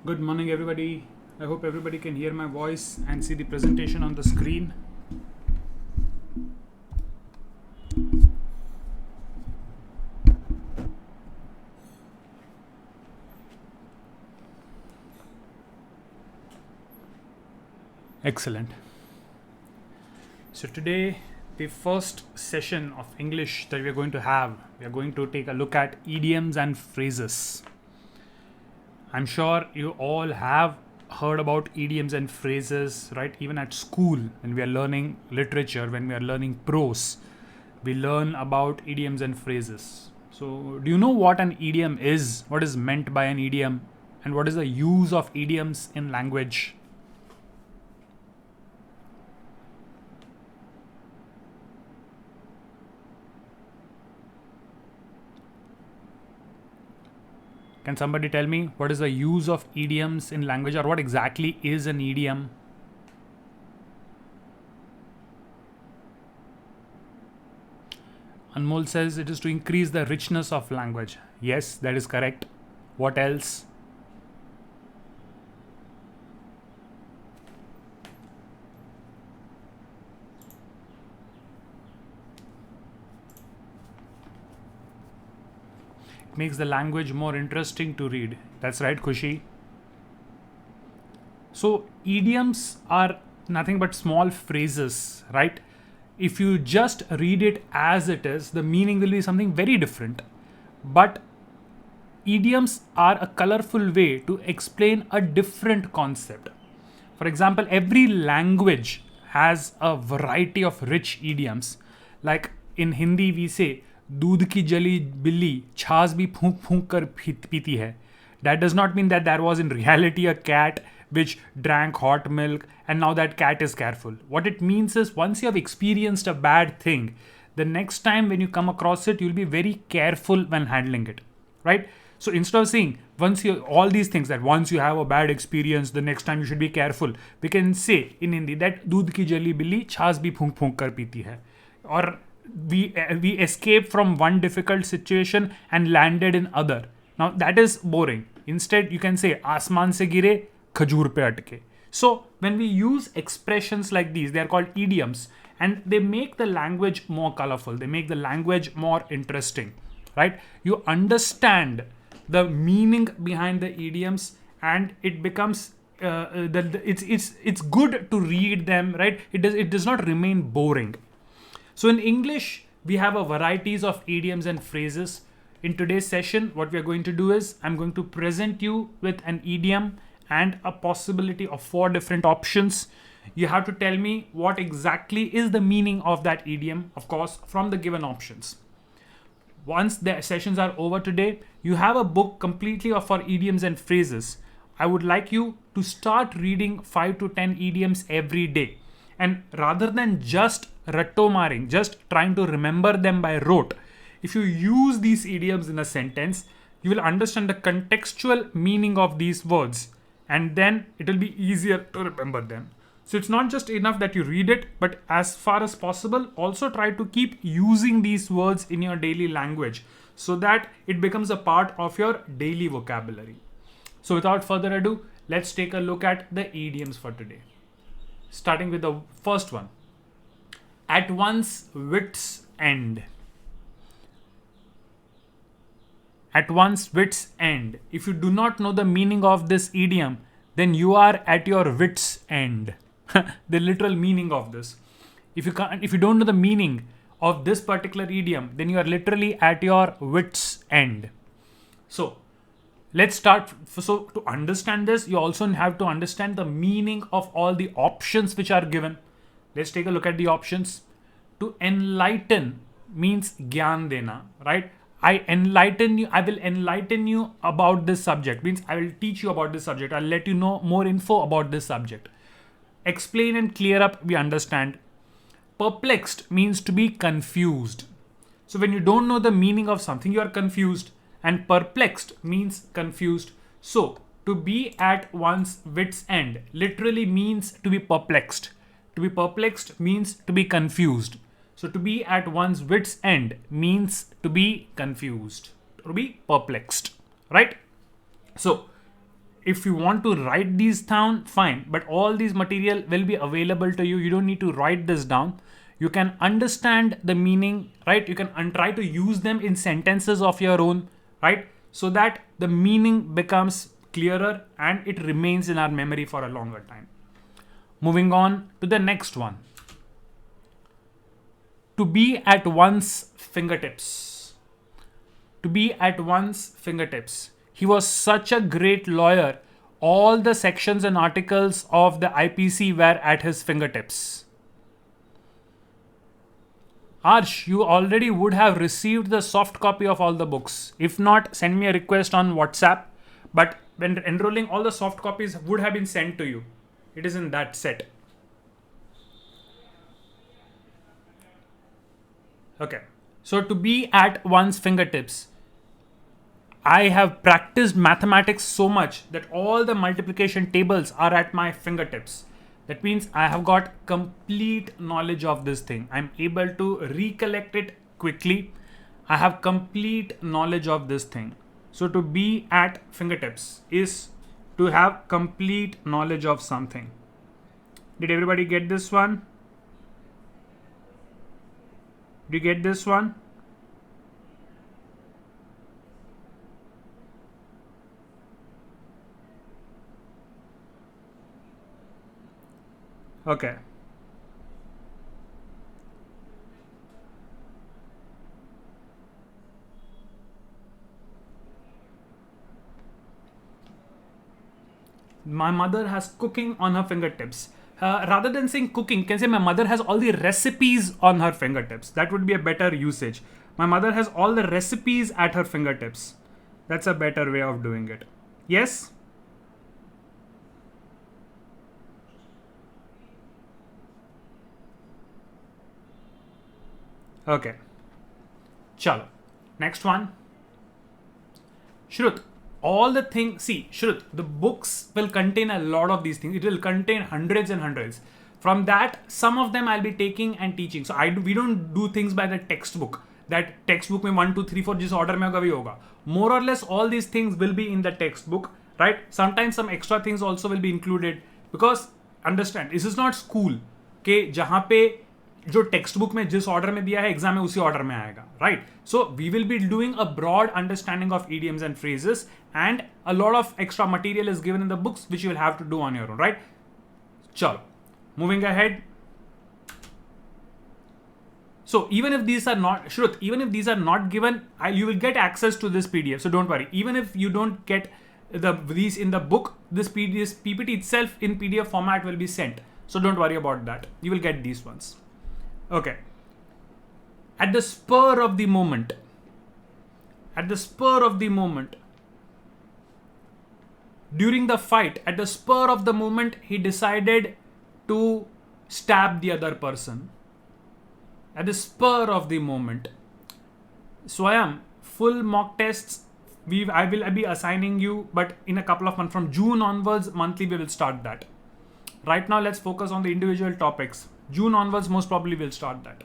Good morning, everybody. I hope everybody can hear my voice and see the presentation on the screen. Excellent. So today, the first session of English that we are going to have, we are going to take a look at idioms and phrases. I'm sure you all have heard about idioms and phrases, right? Even at school, when we are learning literature, when we are learning prose, we learn about idioms and phrases. So, do you know what an idiom is? What is meant by an idiom? And what is the use of idioms in language? Can somebody tell me what is the use of idioms in language, or what exactly is an idiom? Anmol says it is to increase the richness of language. Yes, that is correct. What else? It makes the language more interesting to read. That's right, Kushi. So, idioms are nothing but small phrases, right? If you just read it as it is, the meaning will be something very different. But idioms are a colorful way to explain a different concept. For example, every language has a variety of rich idioms. Like in Hindi, we say, दूध की जली बिल्ली छाछ भी फूंक फूंक कर पीती है. That does not mean that there was in reality a cat which drank hot milk and now that cat is careful. What it means is once you have experienced a bad thing, the next time when you come across it, you'll be very careful when handling it, right? So instead of saying once you all these things that once you have a bad experience, the next time you should be careful, we can say in Hindi that दूध की जली बिल्ली छाछ भी फूंक फूंक कर पीती है. Or we escaped from one difficult situation and landed in other. Now that is boring. Instead, you can say आसमान से गिरे खजूर पे अटके. So when we use expressions like these, they are called idioms, and they make the language more colorful. They make the language more interesting, right? You understand the meaning behind the idioms, and it becomes it's good to read them, right? It does not remain boring. So in English, we have a varieties of idioms and phrases. In today's session, what we are going to do is I'm going to present you with an idiom and a possibility of 4 different options. You have to tell me what exactly is the meaning of that idiom, of course, from the given options. Once the sessions are over today, you have a book completely for idioms and phrases. I would like you to start reading 5 to 10 idioms every day. And rather than just rattomaring, just trying to remember them by rote, if you use these idioms in a sentence, you will understand the contextual meaning of these words, and then it will be easier to remember them. So it's not just enough that you read it, but as far as possible, also try to keep using these words in your daily language so that it becomes a part of your daily vocabulary. So without further ado, let's take a look at the idioms for today. Starting with the first one. At one's wit's end. At one's wit's end. If you do not know the meaning of this idiom, then you are at your wit's end. The literal meaning of this. If you don't know the meaning of this particular idiom, then you are literally at your wit's end. So let's start. So to understand this, you also have to understand the meaning of all the options which are given. Let's take a look at the options. To enlighten means gyan dena, right? I will enlighten you about this subject. Means I will teach you about this subject. I'll let you know more info about this subject. Explain and clear up, we understand. Perplexed means to be confused. So when you don't know the meaning of something, you are confused. And perplexed means confused. So to be at one's wit's end literally means to be perplexed. To be perplexed means to be confused. So to be at one's wit's end means to be confused, to be perplexed, right? So if you want to write these down, fine, but all these material will be available to you. You don't need to write this down. You can understand the meaning, right? You can try to use them in sentences of your own, right? So that the meaning becomes clearer and it remains in our memory for a longer time. Moving on to the next one. To be at one's fingertips. To be at one's fingertips. He was such a great lawyer. All the sections and articles of the IPC were at his fingertips. Arsh, you already would have received the soft copy of all the books. If not, send me a request on WhatsApp. But when enrolling, all the soft copies would have been sent to you. It is in that set. Okay. So to be at one's fingertips. I have practiced mathematics so much that all the multiplication tables are at my fingertips. That means I have got complete knowledge of this thing. I'm able to recollect it quickly. I have complete knowledge of this thing. So to be at fingertips is to have complete knowledge of something. Did everybody get this one? Did you get this one? Okay. My mother has cooking on her fingertips. Rather than saying cooking, you can say my mother has all the recipes on her fingertips. That would be a better usage. My mother has all the recipes at her fingertips. That's a better way of doing it. Yes? Okay. Chalo. Next one. Shrut. All the things, see, Shrut, the books will contain a lot of these things. It will contain hundreds and hundreds. From that, some of them I'll be taking and teaching. So we don't do things by the textbook. That textbook mein 1, 2, 3, 4 jis order mein hoga bhi hoga. More or less all these things will be in the textbook, right? Sometimes some extra things also will be included. Because understand, this is not school. के जहाँ पे जो text book में जिस order में दिया है exam में उसी ऑर्डर में आएगा, right? So we will be doing a broad understanding of idioms and phrases, and a lot of extra material is given in the books which you will have to do on your own, right? Chalo, moving ahead. So even if these are not, Shruth, even if these are not given, you will get access to this PDF. So don't worry. Even if you don't get these in the book, this PPT itself in PDF format will be sent. So don't worry about that. You will get these ones. Okay. At the spur of the moment, during the fight, at the spur of the moment, he decided to stab the other person. At the spur of the moment. Swayam, full mock tests, I will be assigning you, but in a couple of months, from June onwards, monthly we will start that. Right now, let's focus on the individual topics. June onwards, most probably we'll start that.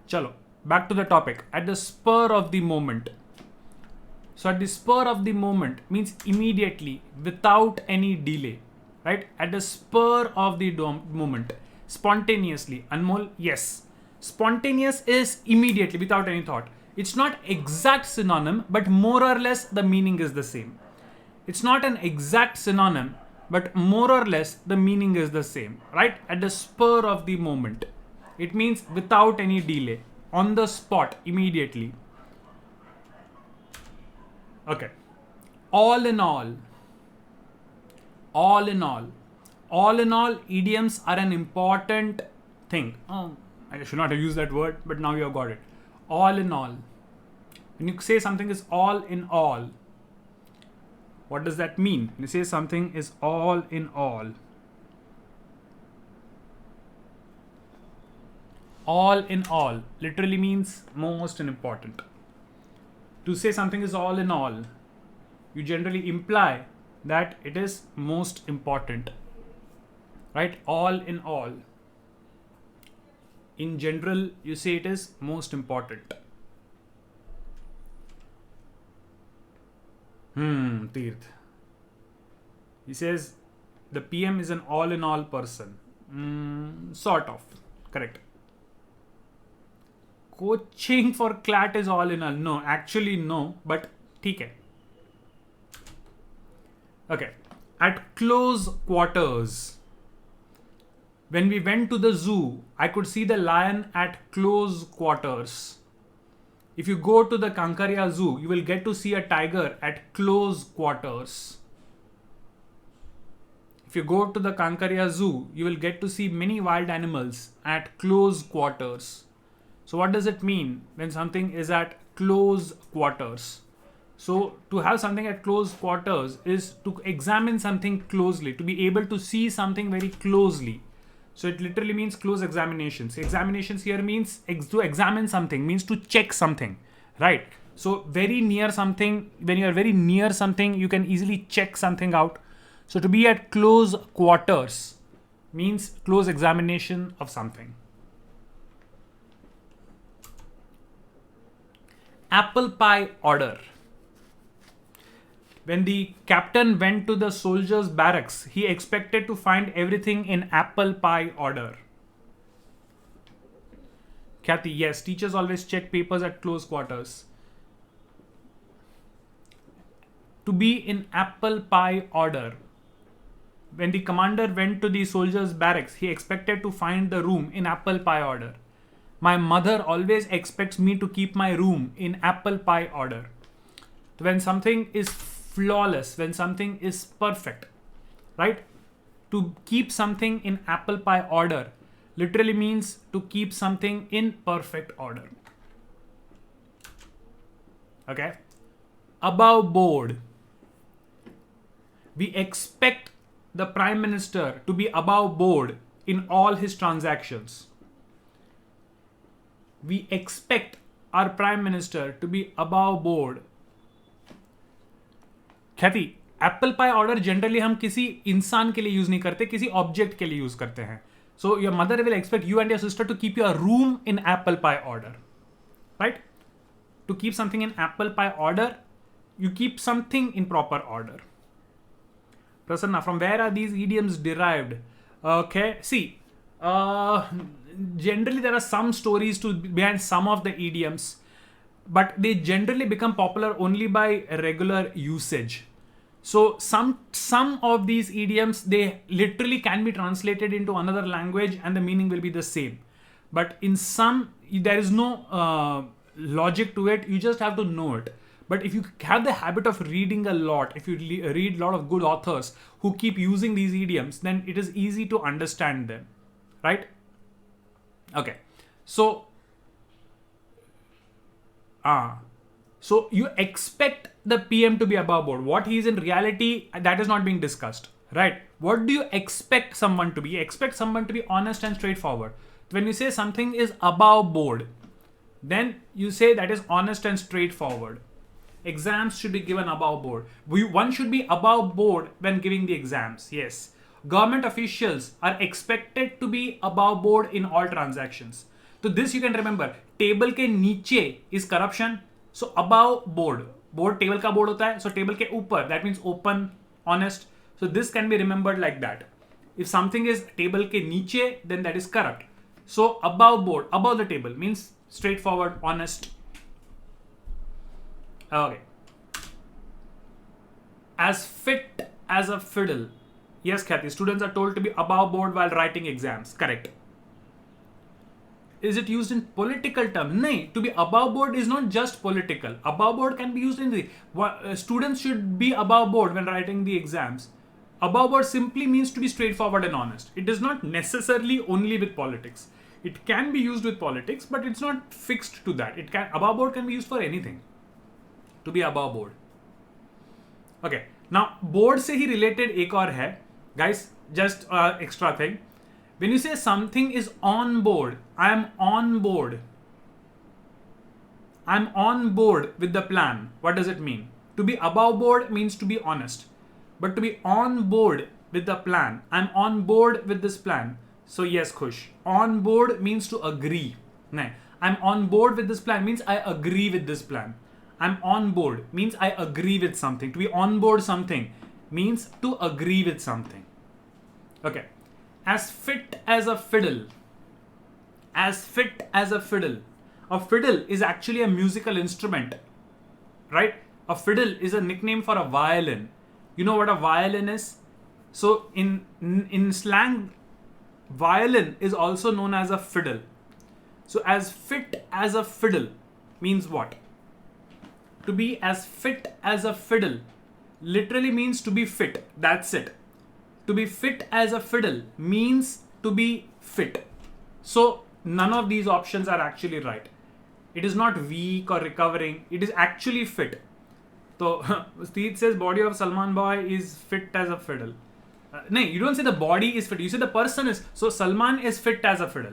Chalo, back to the topic. At the spur of the moment. So at the spur of the moment means immediately, without any delay, right? At the spur of the moment, spontaneously. Anmol, yes. Spontaneous is immediately, without any thought. It's not exact synonym, but more or less the meaning is the same. It's not an exact synonym, but more or less the meaning is the same, right? At the spur of the moment. It means without any delay, on the spot, immediately. Okay. All in all, idioms are an important thing. I should not have used that word, but now you have got it. All in all. When you say something is all in all, what does that mean? When you say something is all in all. All in all literally means most important. To say something is all in all, you generally imply that it is most important. Right? All in all. In general, you say it is most important. Tirth. He says the PM is an all-in-all person. Sort of. Correct. Coaching for CLAT is all-in-all. No, actually no. But ठीक है. Okay. At close quarters. When we went to the zoo, I could see the lion at close quarters. If you go to the Kankaria Zoo, you will get to see a tiger at close quarters. If you go to the Kankaria Zoo, you will get to see many wild animals at close quarters. So what does it mean when something is at close quarters? So to have something at close quarters is to examine something closely, to be able to see something very closely. So it literally means close examinations. Examinations here means to examine something, means to check something, right? So very near something, when you are very near something, you can easily check something out. So to be at close quarters means close examination of something. Apple pie order. When the captain went to the soldiers' barracks, he expected to find everything in apple pie order. Kathy, yes, teachers always check papers at close quarters. To be in apple pie order. When the commander went to the soldiers' barracks, he expected to find the room in apple pie order. My mother always expects me to keep my room in apple pie order. When something is flawless, when something is perfect, right? To keep something in apple pie order literally means to keep something in perfect order. Okay? Above board. We expect the Prime Minister to be above board in all his transactions. We expect our Prime Minister to be above board. ख्याति Apple pie order generally हम किसी इंसान के लिए use नहीं करते, किसी object के लिए यूज करते हैं. So your mother will expect you and your sister to keep your room in apple pie order, right? To keep something in apple pie order, you keep something in proper order. Prasanna, from where are these idioms derived? Okay, see, generally there are some stories behind some of the idioms, but they generally become popular only by regular usage. So some of these idioms, they literally can be translated into another language and the meaning will be the same. But in some, there is no logic to it. You just have to know it. But if you have the habit of reading a lot, if you read a lot of good authors who keep using these idioms, then it is easy to understand them, right? Okay, so you expect the PM to be above board. What he is in reality, that is not being discussed, right? What do you expect someone to be? You expect someone to be honest and straightforward. When you say something is above board, then you say that is honest and straightforward. Exams should be given above board. One should be above board when giving the exams. Yes. Government officials are expected to be above board in all transactions. So this you can remember. Table के नीचे is corruption. So above board. Board table का board होता है. So table के ऊपर. That means open, honest. So this can be remembered like that. If something is table के नीचे, then that is corrupt. So above board, above the table means straightforward, honest. Okay. As fit as a fiddle. Yes, Kathy. Students are told to be above board while writing exams. Correct. Is it used in political terms? No. To be above board is not just political. Above board can be used in the... students should be above board when writing the exams. Above board simply means to be straightforward and honest. It is not necessarily only with politics. It can be used with politics, but it's not fixed to that. Above board can be used for anything. To be above board. Okay. Now, board से ही related एक और है. Guys, just extra thing. When you say something is on board, I am on board. I'm on board with the plan. What does it mean? To be above board means to be honest. But to be on board with the plan, I'm on board with this plan. So yes, Khush. On board means to agree. No, I'm on board with this plan means I agree with this plan. I'm on board means I agree with something. To be on board something means to agree with something. Okay. As fit as a fiddle. As fit as a fiddle. A fiddle is actually a musical instrument, right? A fiddle is a nickname for a violin. You know what a violin is? So in slang, violin is also known as a fiddle. So as fit as a fiddle means what? To be as fit as a fiddle literally means to be fit. That's it. To be fit as a fiddle means to be fit. So none of these options are actually right. It is not weak or recovering. It is actually fit. So Steve says body of Salman Boy is fit as a fiddle. No, you don't say the body is fit. You say the person is. So Salman is fit as a fiddle,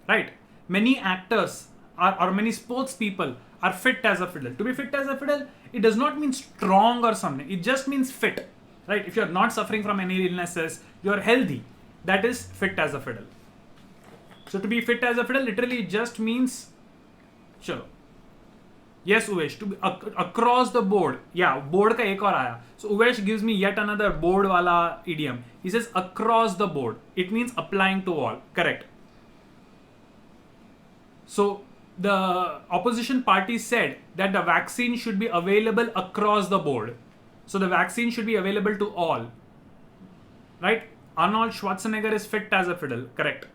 right? Many actors or many sports people are fit as a fiddle. To be fit as a fiddle, it does not mean strong or something. It just means fit, right? If you're not suffering from any illnesses, you're healthy. That is fit as a fiddle. So to be fit as a fiddle literally just means, chalo. Yes, Uvesh, to be across the board. Yeah, board ka ek aur aaya. So Uvesh gives me yet another board wala idiom. He says across the board. It means applying to all. Correct. So the opposition party said that the vaccine should be available across the board. So the vaccine should be available to all. Right? Arnold Schwarzenegger is fit as a fiddle. Correct.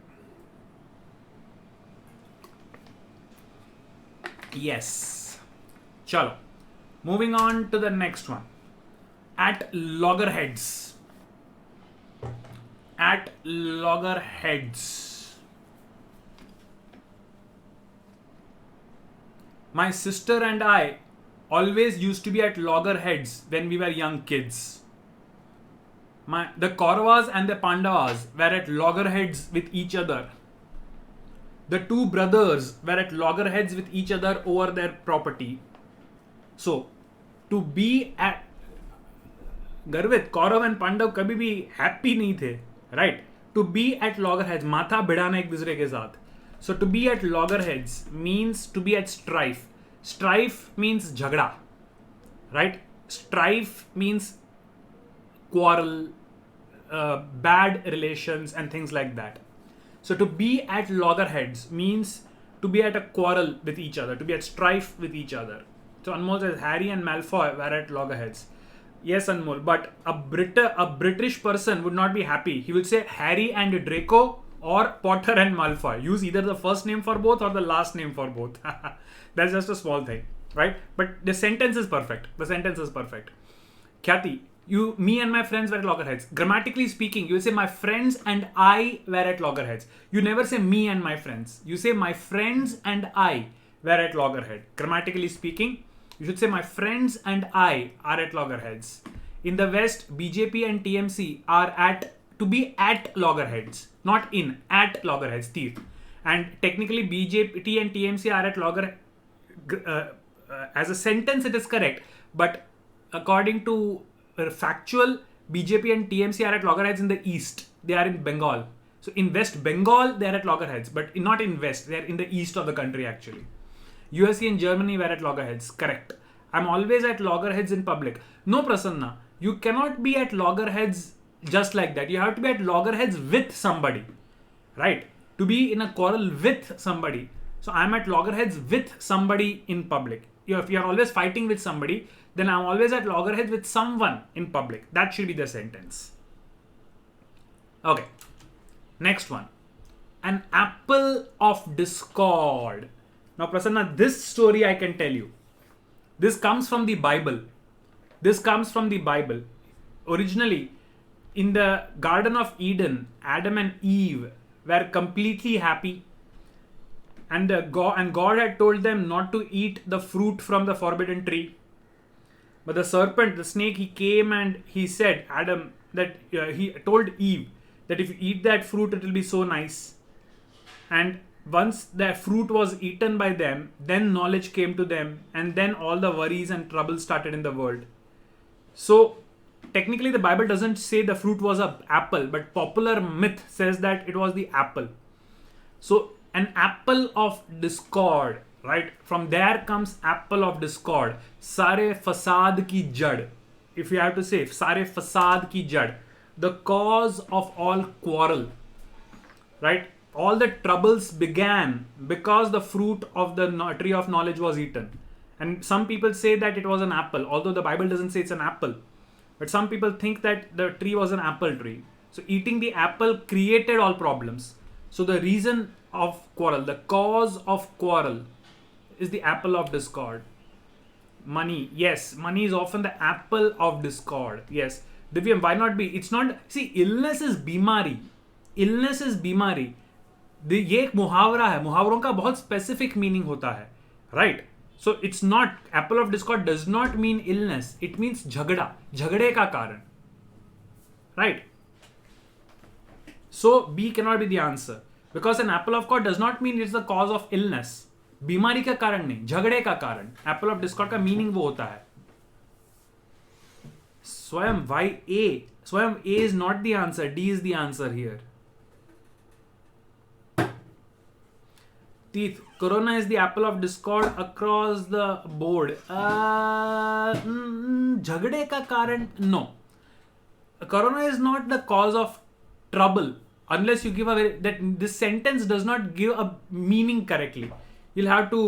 Yes. Chalo. Moving on to the next one. At loggerheads. At loggerheads. My sister and I always used to be at loggerheads when we were young kids. The Kauravas and the Pandavas were at loggerheads with each other. The two brothers were at loggerheads with each other over their property. So, to be at Garvit, Kaurav and Pandav कभी भी happy नहीं थे, right? To be at loggerheads, माथा भिड़ाना एक दूसरे के साथ. So to be at loggerheads means to be at strife. Strife means झगड़ा, right? Strife means quarrel, bad relations and things like that. So to be at loggerheads means to be at a quarrel with each other, to be at strife with each other. So Anmol says Harry and Malfoy were at loggerheads. Yes, Anmol, but a British person would not be happy. He would say Harry and Draco or Potter and Malfoy. Use either the first name for both or the last name for both. That's just a small thing, right? But the sentence is perfect. The sentence is perfect. Khyati, me and my friends were at loggerheads. Grammatically speaking, you say my friends and I were at loggerheads. You never say me and my friends. You say my friends and I were at loggerhead. Grammatically speaking, you should say my friends and I are at loggerheads. In the West, BJP and TMC are to be at loggerheads, not in, at loggerheads, thief. And technically BJP and TMC are at loggerheads. As a sentence it is correct, but according to factual, BJP and TMC are at loggerheads in the East. They are in Bengal. So in West Bengal, they are at loggerheads, but not in West. They are in the East of the country actually. USA and Germany were at loggerheads. Correct. I'm always at loggerheads in public. No, Prasanna. You cannot be at loggerheads just like that. You have to be at loggerheads with somebody. Right? To be in a quarrel with somebody. So I'm at loggerheads with somebody in public. If you're always fighting with somebody, then I'm always at loggerheads with someone in public. That should be the sentence. Okay. Next one. An apple of discord. Now, Prasanna, this story I can tell you. This comes from the Bible. Originally, in the Garden of Eden, Adam and Eve were completely happy. And God had told them not to eat the fruit from the forbidden tree. But the serpent, the snake, he came and he said, Adam, that he told Eve that if you eat that fruit, it will be so nice. And once the fruit was eaten by them, then knowledge came to them, and then all the worries and troubles started in the world. So technically the Bible doesn't say the fruit was an apple, but popular myth says that it was the apple. So an apple of discord, right? From there comes apple of discord. Sare fasad ki jad. if you have to say, सारे फसाद की जड़, the cause of all quarrel, right? All the troubles began because the fruit of the tree of knowledge was eaten. And some people say that it was an apple, although the Bible doesn't say it's an apple. But some people think that the tree was an apple tree. So eating the apple created all problems. So the reason of quarrel, the cause of quarrel, is the apple of discord. Money, yes, money is often the apple of discord. Yes. Divyam, why not be? It's not, see, illness is बीमारी. Illness is बीमारी. ये एक मुहावरा है. मुहावरों का बहुत specific meaning होता है, right? So it's not, apple of discord does not mean illness, it means झगड़ा, झगड़े का कारण, right? So B can not be the answer, because an apple of god does not mean it's the cause of illness. बीमारी का कारण नहीं, झगड़े का कारण. एप्पल ऑफ डिस्कॉर्ड का मीनिंग वो होता है. स्वयं वाई ए, स्वयं A is not the answer, D is the answer here. Teeth, Corona is the apple of discord across the board. झगड़े का कारण, no. Corona is not the cause of trouble unless you give a that this sentence does not give a meaning correctly. You'll have to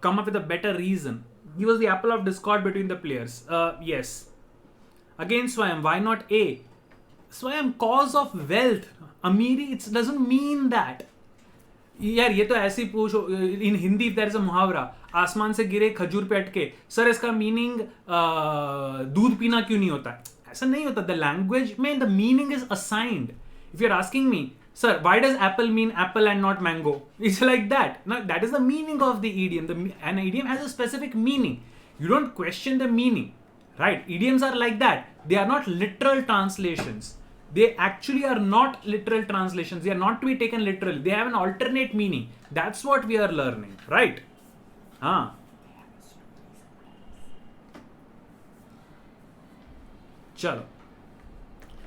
come up with a better reason. He was the apple of discord between the players. Yes. Again, Swayam, why not A? Swayam, cause of wealth. Amiri, it doesn't mean that. यार ये तो ऐसे ही पूछो in Hindi, if there is a मुहावरा, आसमान से गिरे खजूर पे अटके, सर इसका मीनिंग दूध पीना क्यों नहीं होता? ऐसा नहीं होता. द लैंग्वेज में the meaning is assigned. If you are asking me, sir, why does apple mean apple and not mango? It's like that. Now that is the meaning of the idiom. An idiom has a specific meaning. You don't question the meaning, right? Idioms are like that. They are not literal translations. They actually are not literal translations. They are not to be taken literally. They have an alternate meaning. That's what we are learning, right? Chalo.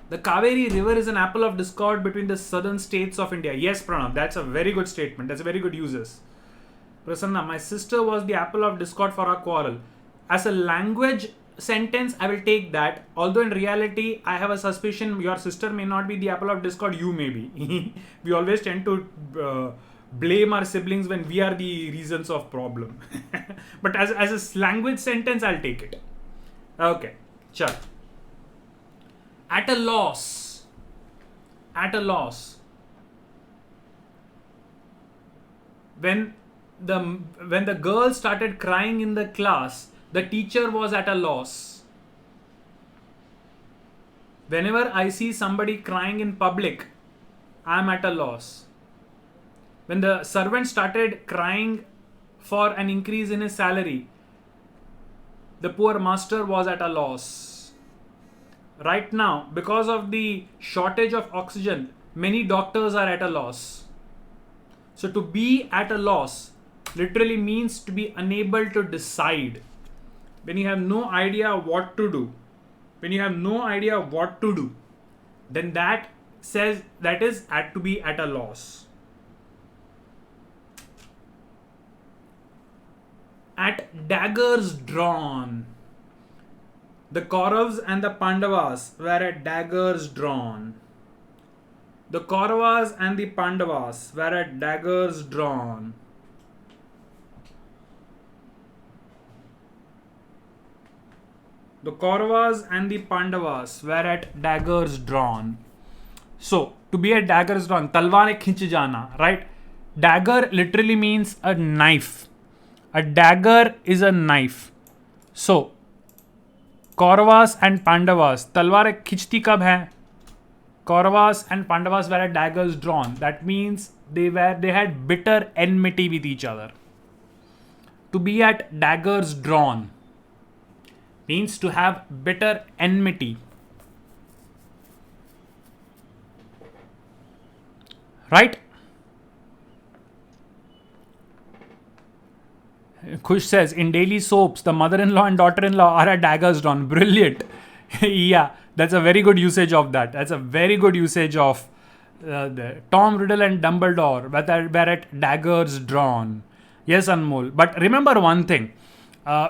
The Kaveri river is an apple of discord between the southern states of India. Yes, Pranav, that's a very good statement. That's a very good uses. Prasanna, my sister was the apple of discord for our quarrel. As a language sentence, I will take that. Although in reality, I have a suspicion your sister may not be the apple of discord, you may be. We always tend to blame our siblings when we are the reasons of problem. But as a language sentence, I'll take it. Okay, chal. At a loss. At a loss. When the girl started crying in the class, the teacher was at a loss. Whenever I see somebody crying in public, I am at a loss. When the servant started crying for an increase in his salary, the poor master was at a loss. Right now, because of the shortage of oxygen, many doctors are at a loss. So to be at a loss literally means to be unable to decide. When you have no idea what to do, then that says that is to be at a loss. At daggers drawn. The Kauravas and the Pandavas were at daggers drawn. The Kauravas and the Pandavas were at daggers drawn. The Kauravas and the Pandavas were at daggers drawn. So, to be at daggers drawn, talwar khich jana, right? Dagger literally means a knife. A dagger is a knife. So, Kauravas and Pandavas, talwar khichti kab hai? Kauravas and Pandavas were at daggers drawn. That means they had bitter enmity with each other. To be at daggers drawn means to have bitter enmity. Right? Khush says, in daily soaps, the mother-in-law and daughter-in-law are at daggers drawn. Brilliant. Yeah, that's a very good usage of that. That's a very good usage of the Tom Riddle and Dumbledore were at daggers drawn. Yes, Anmol. But remember one thing.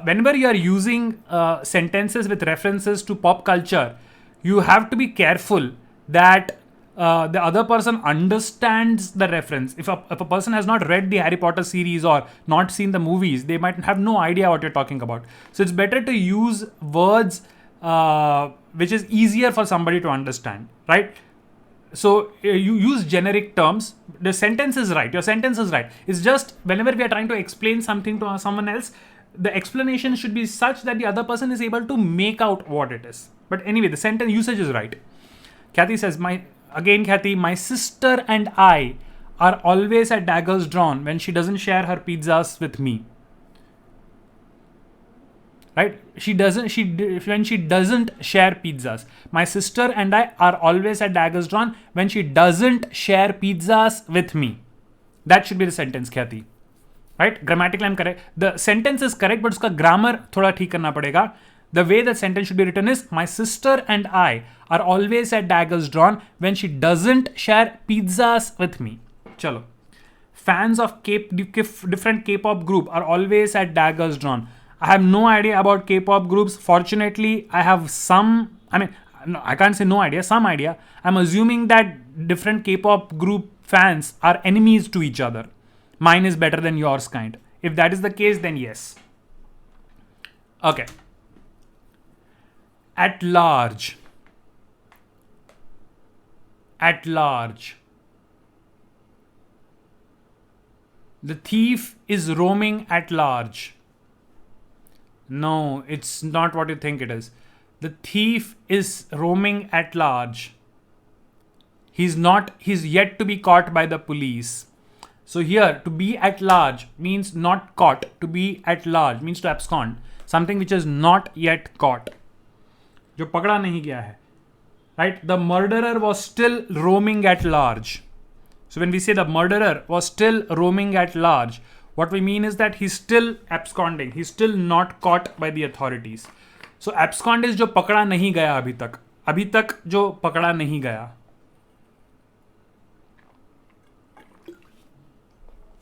whenever you are using sentences with references to pop culture, you have to be careful that the other person understands the reference. If a person has not read the Harry Potter series or not seen the movies, they might have no idea what you're talking about. So it's better to use words which is easier for somebody to understand, right? So you use generic terms. The sentence is right. Your sentence is right. It's just whenever we are trying to explain something to someone else, the explanation should be such that the other person is able to make out what it is. But anyway, the sentence usage is right. Kathy says, Kathy, my sister and I are always at daggers drawn when she doesn't share her pizzas with me. Right? When she doesn't share pizzas. My sister and I are always at daggers drawn when she doesn't share pizzas with me. That should be the sentence, Kathy. Right? Grammatically I'm correct. The sentence is correct, but uska grammar thoda theek karna padega. The way the sentence should be written is, my sister and I are always at daggers drawn when she doesn't share pizzas with me. Chalo. Fans of different K-pop group are always at daggers drawn. I have no idea about K-pop groups. Fortunately, I have some, I can't say no idea, some idea. I'm assuming that different K-pop group fans are enemies to each other. Mine is better than yours kind. If that is the case, then yes. Okay. At large. At large. The thief is roaming at large. No, it's not what you think it is. The thief is roaming at large. He's yet to be caught by the police. So here, to be at large means not caught. To be at large means to abscond. Something which is not yet caught. जो पकड़ा नहीं गया है. Right? The murderer was still roaming at large. So when we say the murderer was still roaming at large, what we mean is that he's still absconding. He's still not caught by the authorities. So abscond is जो पकड़ा नहीं गया अभी तक. अभी तक जो पकड़ा नहीं गया.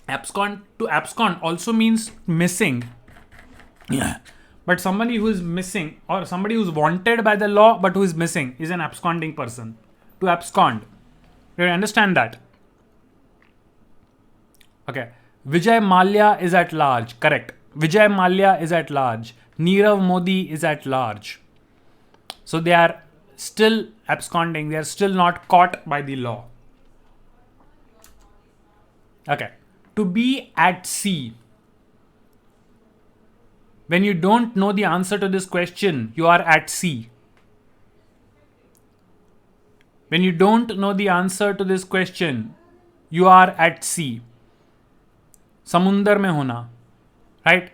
To abscond also means missing. Yeah. But somebody who is missing or somebody who is wanted by the law but who is missing is an absconding person. To abscond. Do you understand that? Okay. Vijay Mallya is at large. Correct. Vijay Mallya is at large. Nirav Modi is at large. So they are still absconding. They are still not caught by the law. Okay. To be at sea. When you don't know the answer to this question, you are at sea. When you don't know the answer to this question, you are at sea. समुंदर में होना, right?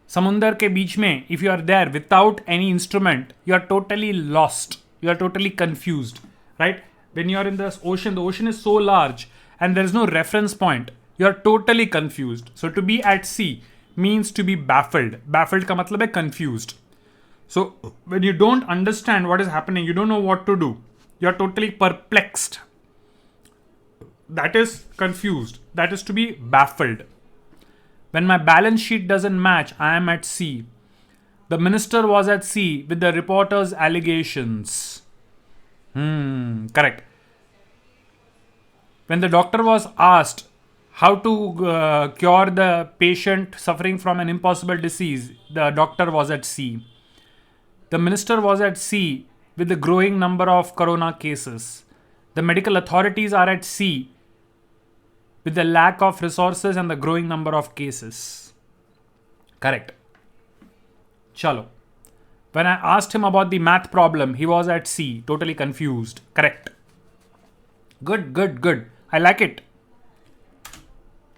समुंदर के बीच में, if you are there without any instrument, you are totally lost. You are totally confused, right? When you are in the ocean is so large and there is no reference point. You are totally confused. So to be at sea means to be baffled. Baffled का मतलब है confused. So when you don't understand what is happening, you don't know what to do. You are totally perplexed. That is confused. That is to be baffled. When my balance sheet doesn't match, I am at sea. The minister was at sea with the reporter's allegations. Correct. When the doctor was asked how to cure the patient suffering from an impossible disease, the doctor was at sea. The minister was at sea with the growing number of corona cases. The medical authorities are at sea with the lack of resources and the growing number of cases. Correct. Chalo. When I asked him about the math problem, he was at sea, totally confused. Correct. Good. I like it.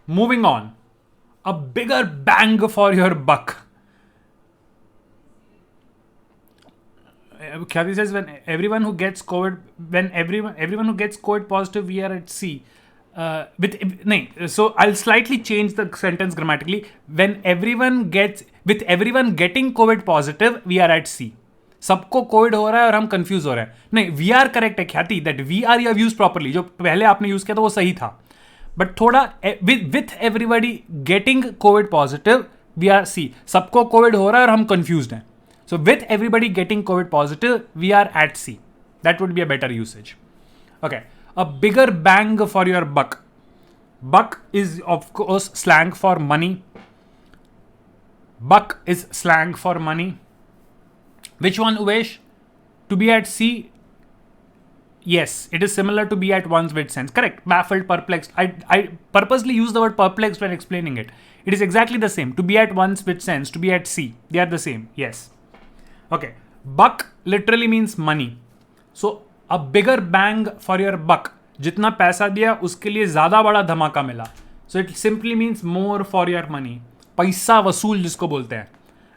Moving on. A bigger bang for your buck. Khyati says everyone who gets COVID positive, we are at sea. So I'll slightly change the sentence grammatically. When everyone getting COVID positive, we are at sea. सबको covid हो रहा है और हम confuse हो रहे हैं. नहीं, वी आर करेक्ट है Khyati. That we are you have use properly. जो पहले आपने यूज किया था वो सही था. बट थोड़ा with everybody getting covid positive we are see, सबको कोविड हो रहा है और हम कंफ्यूज्ड हैं. So with everybody getting COVID positive, we are at sea. That would be a better usage. Okay, a bigger bang for your buck. Buck is of course slang for money. Buck is slang for money. Which one, Uvesh? To be at sea? Yes, it is similar to be at one's wit's end. Correct. Baffled, perplexed. I purposely use the word perplexed when explaining it. It is exactly the same. To be at one's wit's end, to be at sea. They are the same. Yes. Okay. Buck literally means money. So a bigger bang for your buck. जितना पैसा दिया उसके लिए ज़्यादा बड़ा धमाका मिला. So it simply means more for your money. पैसा वसूल जिसको बोलते हैं.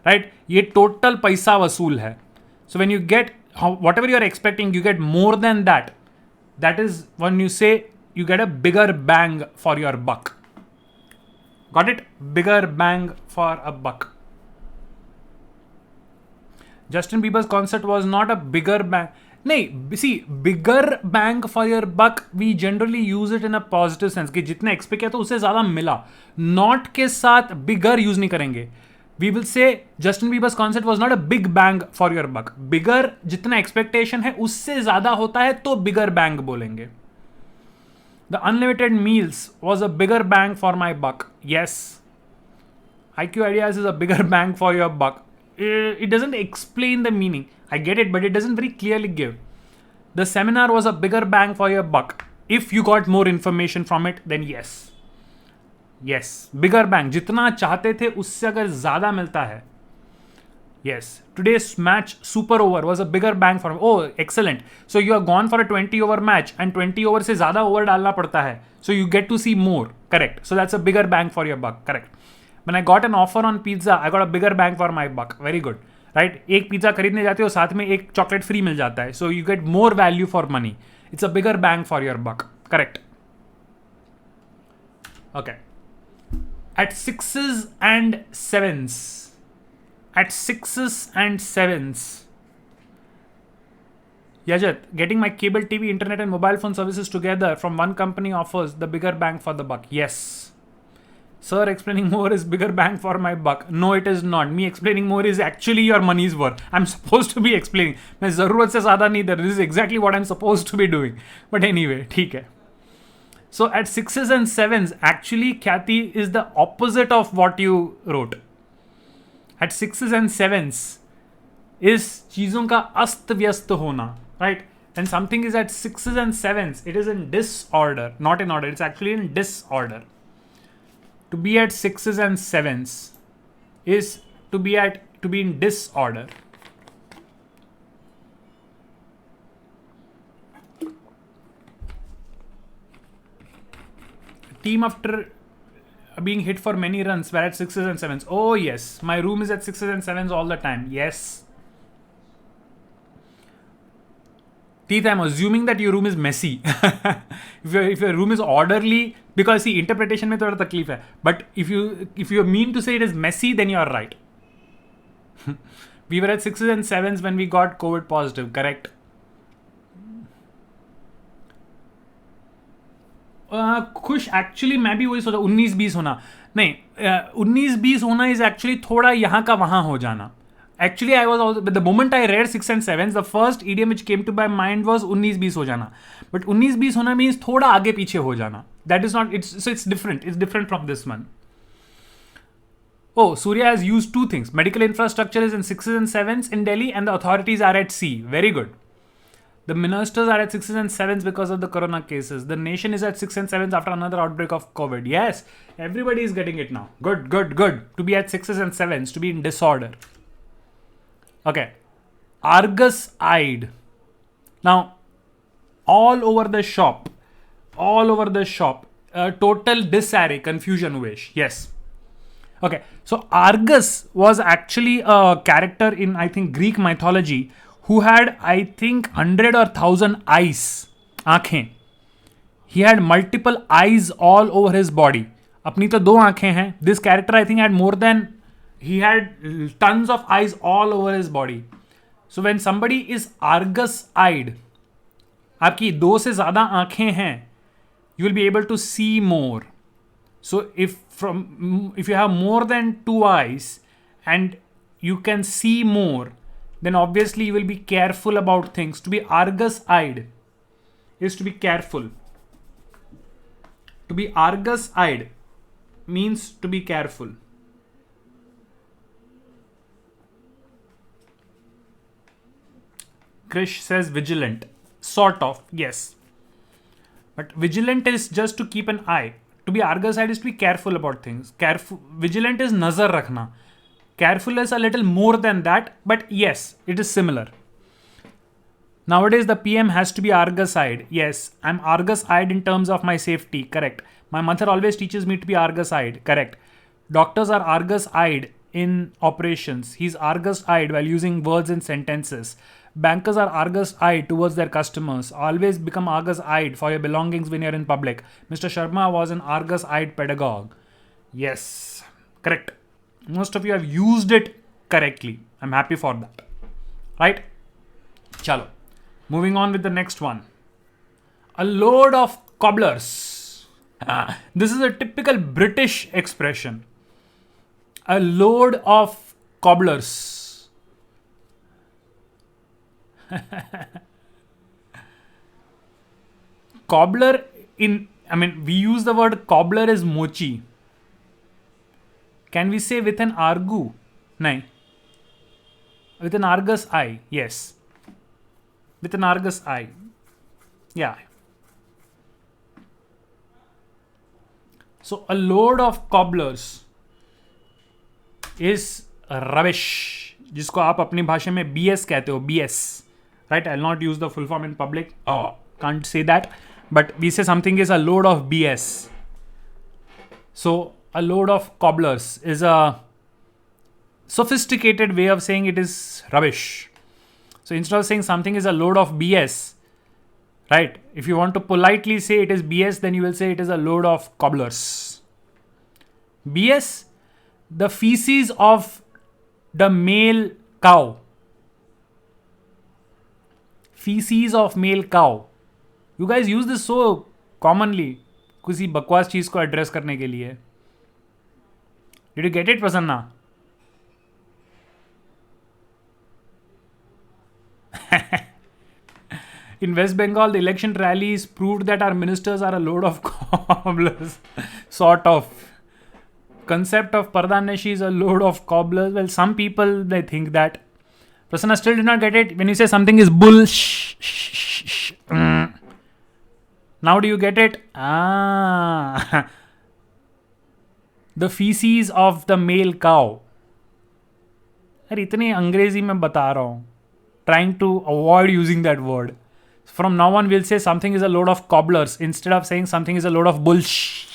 Right? ये total पैसा वसूल है. So when you get whatever you are expecting, you get more than that. That is when you say you get a bigger bang for your buck. Got it? Bigger bang for a buck. Justin Bieber's concert was not a bigger bang. नहीं, see, bigger bang for your buck, we generally use it in a positive sense कि जितना expect किया तो उससे ज़्यादा मिला. Not के साथ bigger use नहीं करेंगे. We will say Justin Bieber's concert was not a big bang for your buck. Bigger जितना expectation है उससे ज़्यादा होता है तो bigger bang बोलेंगे. The unlimited meals was a bigger bang for my buck. Yes. IQ Ideas is a bigger bang for your buck. It doesn't explain the meaning. I get it, but it doesn't very clearly give. The seminar was a bigger bang for your buck. If you got more information from it, then yes. Yes. Bigger bang. जितना चाहते थे उससे अगर ज़्यादा मिलता है. Yes. Today's match super over was a bigger bang for. Oh, excellent. So you are gone for a 20 over match and 20 over से ज़्यादा over डालना पड़ता है. So you get to see more. Correct. So that's a bigger bang for your buck. Correct. When I got an offer on pizza, I got a bigger bang for my buck. Very good. Right? एक pizza खरीदने जाते हो साथ में एक chocolate free मिल जाता है. So you get more value for money. It's a bigger bang for your buck. Correct. Okay. At sixes and sevens. At sixes and sevens. Yajat, getting my cable TV, internet and mobile phone services together from one company offers the bigger bang for the buck. Yes. Sir, explaining more is bigger bang for my buck. No, it is not. Me explaining more is actually your money's worth. I'm supposed to be explaining. मैं ज़रूरत से ज़्यादा नहीं दे. This is exactly what I'm supposed to be doing. But anyway, ठीक है. So at sixes and sevens, actually, Khyati is the opposite of what you wrote. At sixes and sevens is चीज़ों का अस्त व्यस्त होना, right? And something is at sixes and sevens, it is in disorder, not in order. It's actually in disorder. To be at sixes and sevens is to be in disorder. Team after being hit for many runs were at sixes and sevens. Oh yes, my room is at sixes and sevens all the time. Yes. Teeth, I'm assuming that your room is messy. if your room is orderly, because see, interpretation में थोड़ा तकलीफ है. But if you mean to say it is messy, then you are right. We were at sixes and sevens when we got COVID positive. Correct. खुश actually मैं भी वही सोचा 19-20 होना नहीं 19-20 होना इज एक्चुअली थोड़ा यहाँ का वहाँ हो जाना. Actually, I was also, the moment I read 6 and 7s, the first idiom which came to my mind was 19-20 हो जाना. But 19-20 होना means थोड़ा आगे पीछे हो जाना. That is not, it's different. It's different from this one. Oh, Surya has used two things. Medical infrastructure is in 6s and 7s in Delhi and the authorities are at sea. Very good. The ministers are at 6s and 7s because of the corona cases. The nation is at 6 and 7s after another outbreak of COVID. Yes, everybody is getting it now. Good, good, good. To be at 6s and 7s, to be in disorder. Okay. Argus-eyed. Now, all over the shop, total disarray, confusion, wish. Yes. Okay. So, Argus was actually a character in, I think, Greek mythology who had, I think, 100 or 1,000 eyes. आँखें. He had multiple eyes all over his body. अपनी तो दो आँखें हैं. This character, I think, had more than... He had tons of eyes all over his body. So when somebody is Argus-eyed, आपकी दो से ज़्यादा आँखें हैं, you will be able to see more. So if if you have more than two eyes and you can see more, then obviously you will be careful about things. To be Argus eyed is to be careful. To be Argus eyed means to be careful. Krish says vigilant. Sort of, yes. But vigilant is just to keep an eye. To be Argus eyed is to be careful about things. Vigilant is nazar rakhna. Careful is a little more than that, but yes, it is similar. Nowadays, the PM has to be Argus eyed. Yes, I'm Argus eyed in terms of my safety. Correct. My mother always teaches me to be Argus eyed. Correct. Doctors are Argus eyed in operations. He's Argus eyed while using words in sentences. Bankers are Argus eyed towards their customers. Always become Argus eyed for your belongings when you're in public. Mr. Sharma was an Argus eyed pedagogue. Yes, correct. Most of you have used it correctly. I'm happy for that. Right? Chalo. Moving on with the next one. A load of cobblers. This is a typical British expression. A load of cobblers. Cobbler we use the word cobbler as mochi. Can we say with an argu? No. With an Argus eye, yes. With an Argus eye. Yeah. So a load of cobblers is rubbish. जिसको आप अपनी भाषा में BS कहते हो, BS. Right? I'll not use the full form in public. Oh, can't say that. But we say something is a load of BS. So a load of cobblers is a sophisticated way of saying it is rubbish. So instead of saying something is a load of BS, right? If you want to politely say it is BS, then you will say it is a load of cobblers. BS, the feces of the male cow. Feces of male cow. You guys use this so commonly. किसी बकवास चीज को address करने के लिए. Did you get it, Prasanna? In West Bengal, the election rallies proved that our ministers are a load of cobblers. Sort of. Concept of Pardhaneshi is a load of cobblers. Well, some people, they think that. Prasanna still did not get it. When you say something is bull, now do you get it? The feces of the male cow. अरे इतनी अंग्रेजी में बता रहा हूँ. Trying to avoid using that word. From now on, we'll say something is a load of cobblers instead of saying something is a load of bullshit.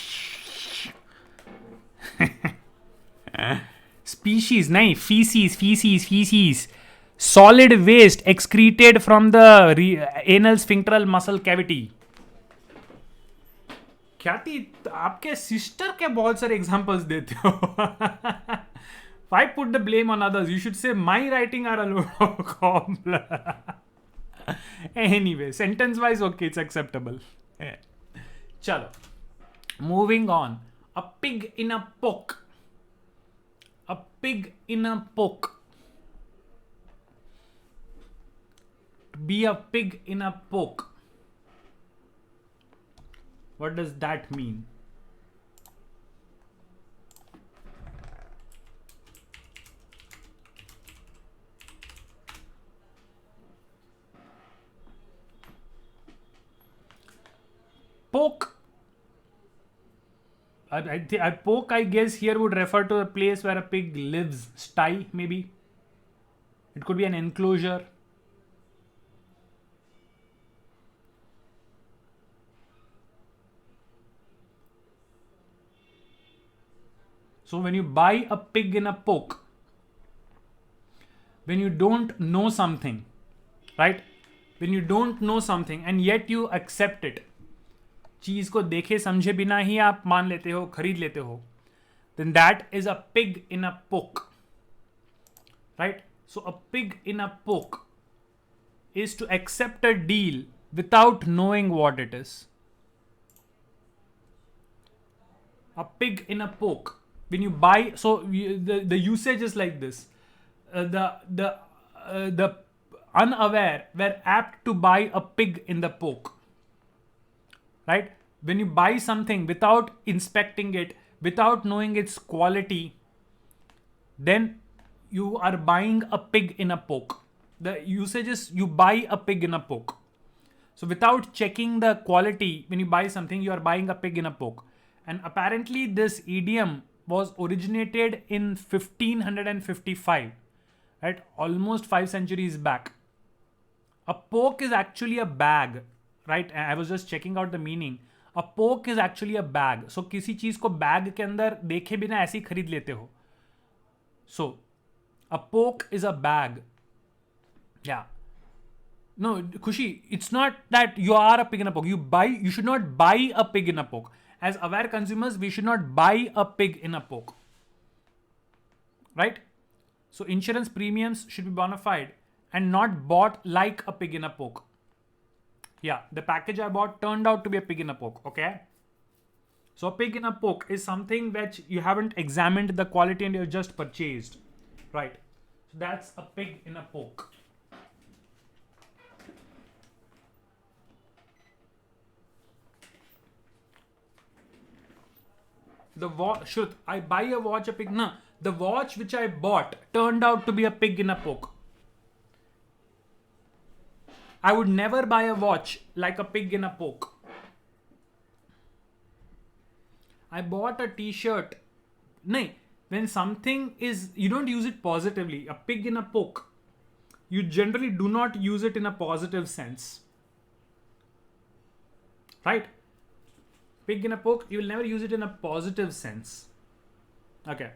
Species, nahi, feces. Solid waste excreted from the anal sphincteral muscle cavity. ख्याति आपके sister के बहुत सारे examples देते हो. Why put the blame on others? You should say my writing are a load of cobbler. Anyway, sentence wise, okay, it's acceptable. Chalo. Moving on. A pig in a poke. A pig in a poke. To be a pig in a poke. What does that mean? Poke. Poke, I guess, here would refer to a place where a pig lives. Sty, maybe. It could be an enclosure. So when you buy a pig in a poke, when you don't know something, right? When you don't know something and yet you accept it, चीज को देखे समझे बिना ही आप मान लेते हो, खरीद लेते हो, then that is a pig in a poke, right? So a pig in a poke is to accept a deal without knowing what it is. A pig in a poke. When you buy, so the usage is like this. The unaware were apt to buy a pig in the poke. Right? When you buy something without inspecting it, without knowing its quality, then you are buying a pig in a poke. The usage is you buy a pig in a poke. So without checking the quality, when you buy something, you are buying a pig in a poke. And apparently this idiom was originated in 1555, right? Almost 5 centuries back. A poke is actually a bag, right? I was just checking out the meaning. A poke is actually a bag. So किसी चीज को bag के अंदर देखे बिना ऐसे ही खरीद लेते हो. So a poke is a bag. Yeah. No, Khushi, it's not that you are a pig in a poke. You should not buy a pig in a poke. As aware consumers, we should not buy a pig in a poke. Right? So insurance premiums should be bona fide and not bought like a pig in a poke. Yeah, the package I bought turned out to be a pig in a poke. Okay. So a pig in a poke is something which you haven't examined the quality and you've just purchased. Right. So that's a pig in a poke. The watch, should I buy a watch, a pig? No, the watch which I bought turned out to be a pig in a poke. I would never buy a watch like a pig in a poke. I bought a t-shirt. No, when something is, you don't use it positively. A pig in a poke. You generally do not use it in a positive sense. Right? Pig in a poke, you will never use it in a positive sense. Okay.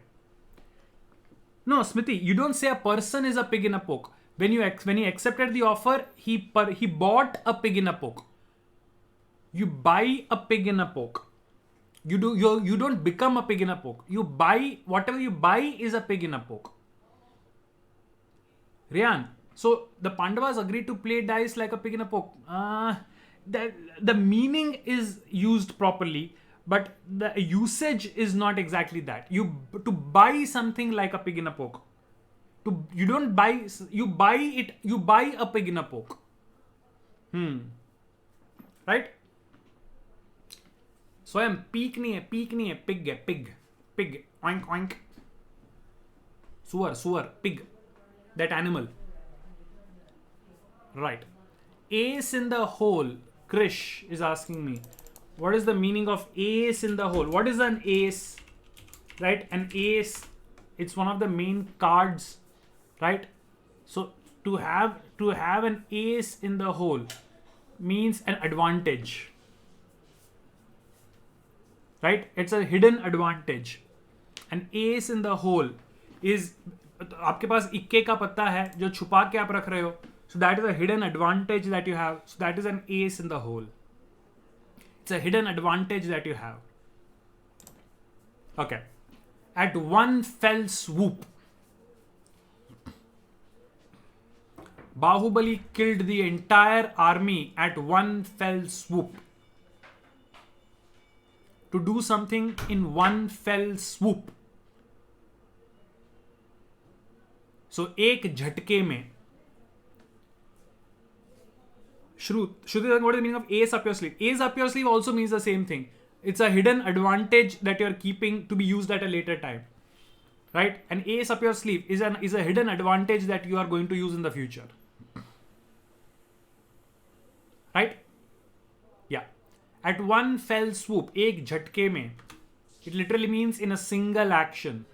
No, Smithy, you don't say a person is a pig in a poke. When he accepted the offer, he bought a pig in a poke. You buy a pig in a poke. You don't become a pig in a poke. You buy, whatever you buy is a pig in a poke. Rian, so the Pandavas agreed to play dice like a pig in a poke. The meaning is used properly, but the usage is not exactly that. To buy something like a pig in a poke. You buy a pig in a poke. Right? स्वयं peak नहीं है pig है pig oink oink suar pig, that animal. Right. Ace in the hole. Krish is asking me, what is the meaning of ace in the hole? What is an ace? Right? An ace, it's one of the main cards, right? So to have an ace in the hole means an advantage. Right? It's a hidden advantage. An ace in the hole is, आपके पास इक्के का पत्ता है जो छुपा के आप रख रहे हो. So that is a hidden advantage that you have. So that is an ace in the hole. It's a hidden advantage that you have. Okay. At one fell swoop, Bahubali killed the entire army at one fell swoop. To do something in one fell swoop. So एक झटके में. Shruti, what is the meaning of ace up your sleeve? Ace up your sleeve also means the same thing. It's a hidden advantage that you're keeping to be used at a later time. Right? An ace up your sleeve is a hidden advantage that you are going to use in the future. Right? Yeah. At one fell swoop, एक झटके में. It literally means in a single action.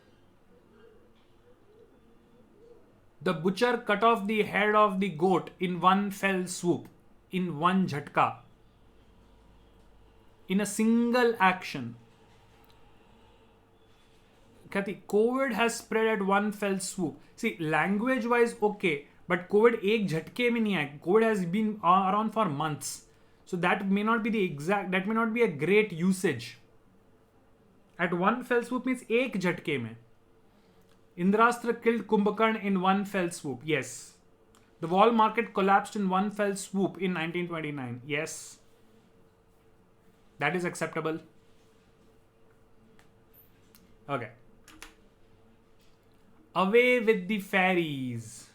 The butcher cut off the head of the goat in one fell swoop. In one jhatka. In a single action. Kati, COVID has spread at one fell swoop. See, language wise, okay. But COVID एक झटके में नहीं आया. COVID has been around for months. So that may not be a great usage. At one fell swoop means एक झटके में. Indrastra killed Kumbhakarna in one fell swoop. Yes. The wall market collapsed in one fell swoop in 1929. Yes. That is acceptable. Okay. Away with the fairies.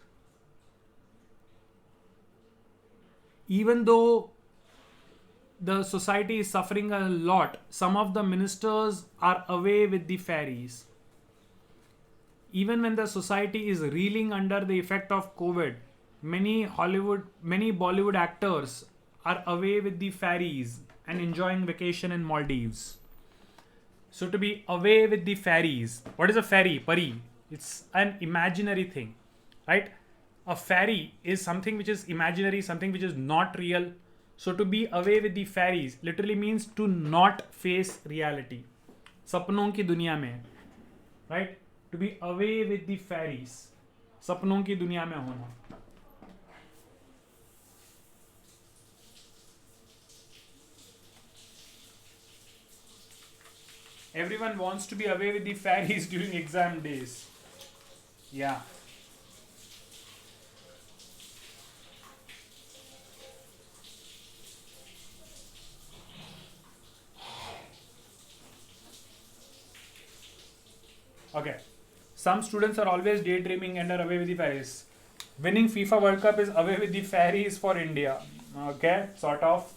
Even though the society is suffering a lot, some of the ministers are away with the fairies. Even when the society is reeling under the effect of COVID, many Bollywood actors are away with the fairies and enjoying vacation in Maldives. So to be away with the fairies, what is a fairy? Pari. It's an imaginary thing, right? A fairy is something which is imaginary, something which is not real. So to be away with the fairies literally means to not face reality. सपनों की दुनिया में, right? To be away with the fairies. सपनों की दुनिया में होना. Everyone wants to be away with the fairies during exam days. Yeah. Okay. Some students are always daydreaming and are away with the fairies. Winning FIFA World Cup is away with the fairies for India. Okay, sort of.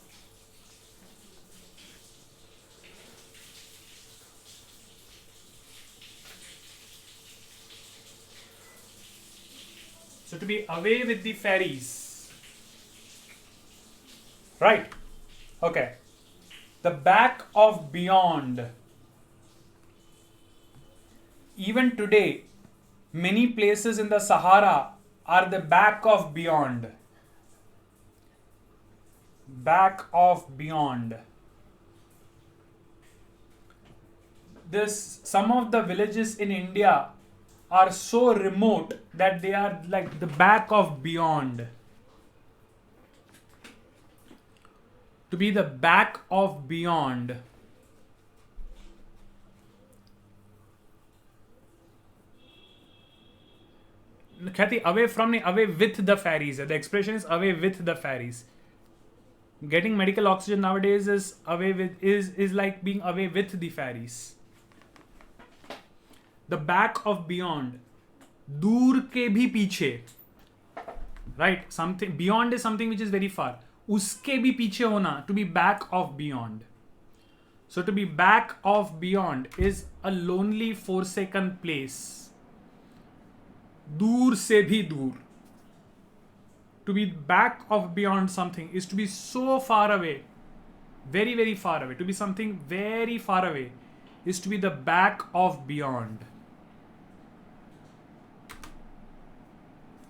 So to be away with the fairies. Right. Okay. The back of beyond. Even today, many places in the Sahara are the back of beyond. Back of beyond. Some of the villages in India are so remote that they are like the back of beyond. To be the back of beyond. Khyati, away from, away with the fairies. The expression is away with the fairies. Getting medical oxygen nowadays is like being away with the fairies. The back of beyond. दूर के भी पीछे. Right? Something beyond is something which is very far. उसके भी पीछे होना. To be back of beyond. So to be back of beyond is a lonely, forsaken place. दूर से भी दूर. To be back of beyond something is to be so far away. Very, very far away. To be something very far away is to be the back of beyond.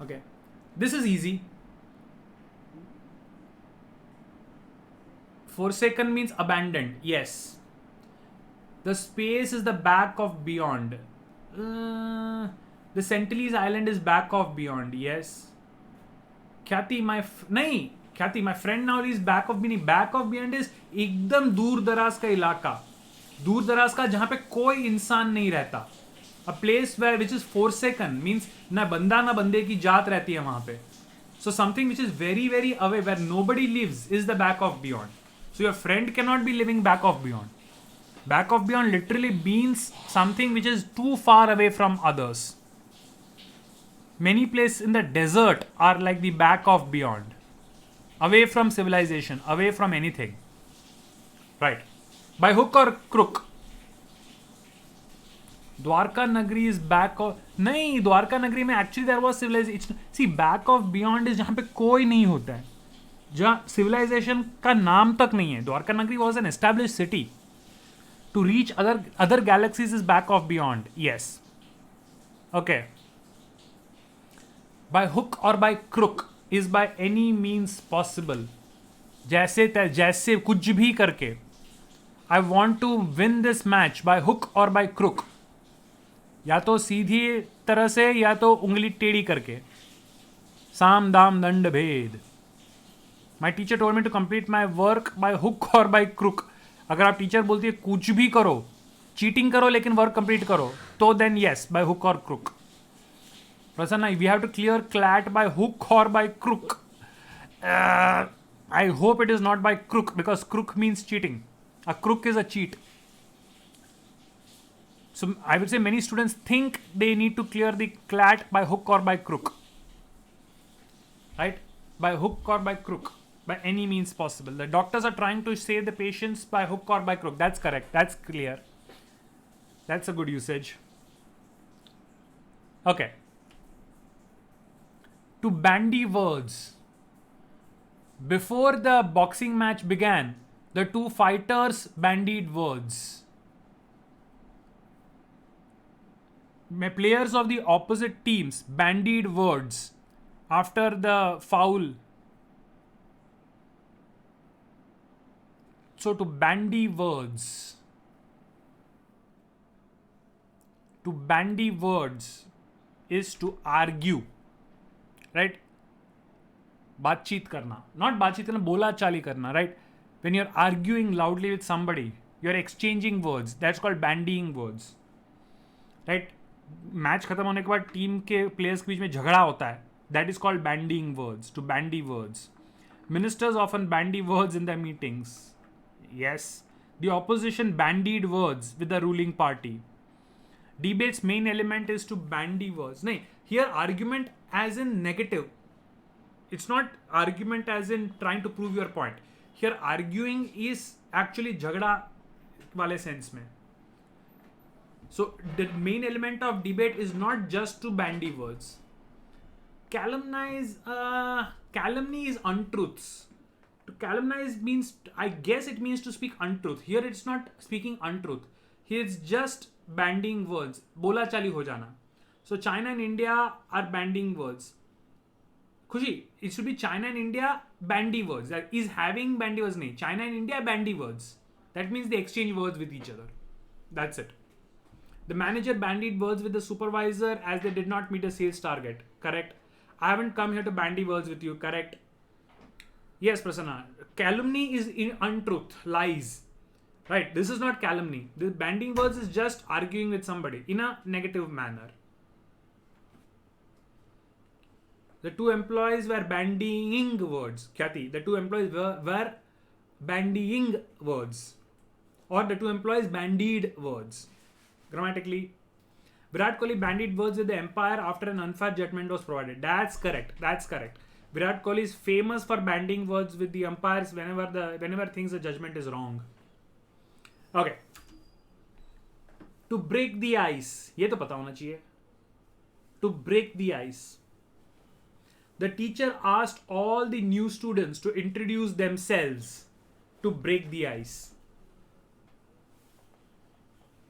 Okay. This is easy. Forsaken means abandoned. Yes. The space is the back of beyond. The Sentinelese Island is back of beyond. Yes. Khyati, my friend now is back of beyond. Back of beyond is एकदम दूर दराज का इलाका. दूर दराज का जहां पे कोई इंसान नहीं रहता. A place where which is forsaken means ना बंदा ना बंदे की जात रहती है वहां पे. So something which is very, very away where nobody lives is the back of beyond. So your friend cannot be living back of beyond. Back of beyond literally means something which is too far away from others. Many places in the desert are like the back of beyond. Away from civilization, away from anything. Right. By hook or crook. Dwarka Nagri is back of... नहीं, द्वारका नगरी में actually there was civilization. See, back of beyond is जहाँ पे कोई नहीं होता है. जहाँ civilization का नाम तक नहीं है. द्वारका नगरी was an established city. To reach other galaxies is back of beyond. Yes. Okay. By hook or by crook is by any means possible. जैसे कुछ भी करके. I want to win this match by hook or by crook. या तो सीधी तरह से या तो उंगली टेढ़ी करके. साम दाम दंड भेद. My teacher told me to complete my work by hook or by crook. अगर आप टीचर बोलती है कुछ भी करो, चीटिंग करो लेकिन वर्क कंप्लीट करो, तो देन यस बाय हुक और crook. Prasanna, we have to clear CLAT by hook or by crook. I hope it is not by crook because crook means cheating. A crook is a cheat. So I would say many students think they need to clear the CLAT by hook or by crook. Right? By hook or by crook. By any means possible. The doctors are trying to save the patients by hook or by crook. That's correct. That's clear. That's a good usage. Okay. To bandy words. Before the boxing match began, the two fighters bandied words. Players of the opposite teams bandied words after the foul. So to bandy words. To bandy words is to argue. Right? बातचीत करना. Not बातचीत करना, बोला चाली करना. Right? When you're arguing loudly with somebody, you're exchanging words. That's called bandying words. Right? Match खत्म होने के बाद टीम के प्लेयर्स के बीच में झगड़ा होता है. That is called bandying words. To bandy words. Ministers often bandy words in their meetings. Yes. The opposition bandied words with the ruling party. Debate's main element is to bandy words. No, here argument as in negative. It's not argument as in trying to prove your point. Here arguing is actually jhagda wale sense mein. So the main element of debate is not just to bandy words. Calumny is untruths. To calumnize means, I guess it means to speak untruth. Here it's not speaking untruth. Here it's just bandying words. Bola chali ho jana. So China and India are bandying words. Khushi, it should be China and India bandy words. That is having bandy words. Nahi. China and India bandy words. That means they exchange words with each other. That's it. The manager bandied words with the supervisor as they did not meet a sales target. Correct. I haven't come here to bandy words with you. Correct. Yes, Prasanna. Calumny is in untruth, lies. Right. This is not calumny. The bandying words is just arguing with somebody in a negative manner. The two employees were bandying words. Khyati, the two employees were bandying words. Or the two employees bandied words. Grammatically, Virat Kohli bandied words with the umpire after an unfair judgment was provided. That's correct. That's correct. Virat Kohli is famous for bandying words with the umpires whenever thinks the judgment is wrong. Okay. To break the ice. ये तो पता होना चाहिए. To break the ice. The teacher asked all the new students to introduce themselves to break the ice.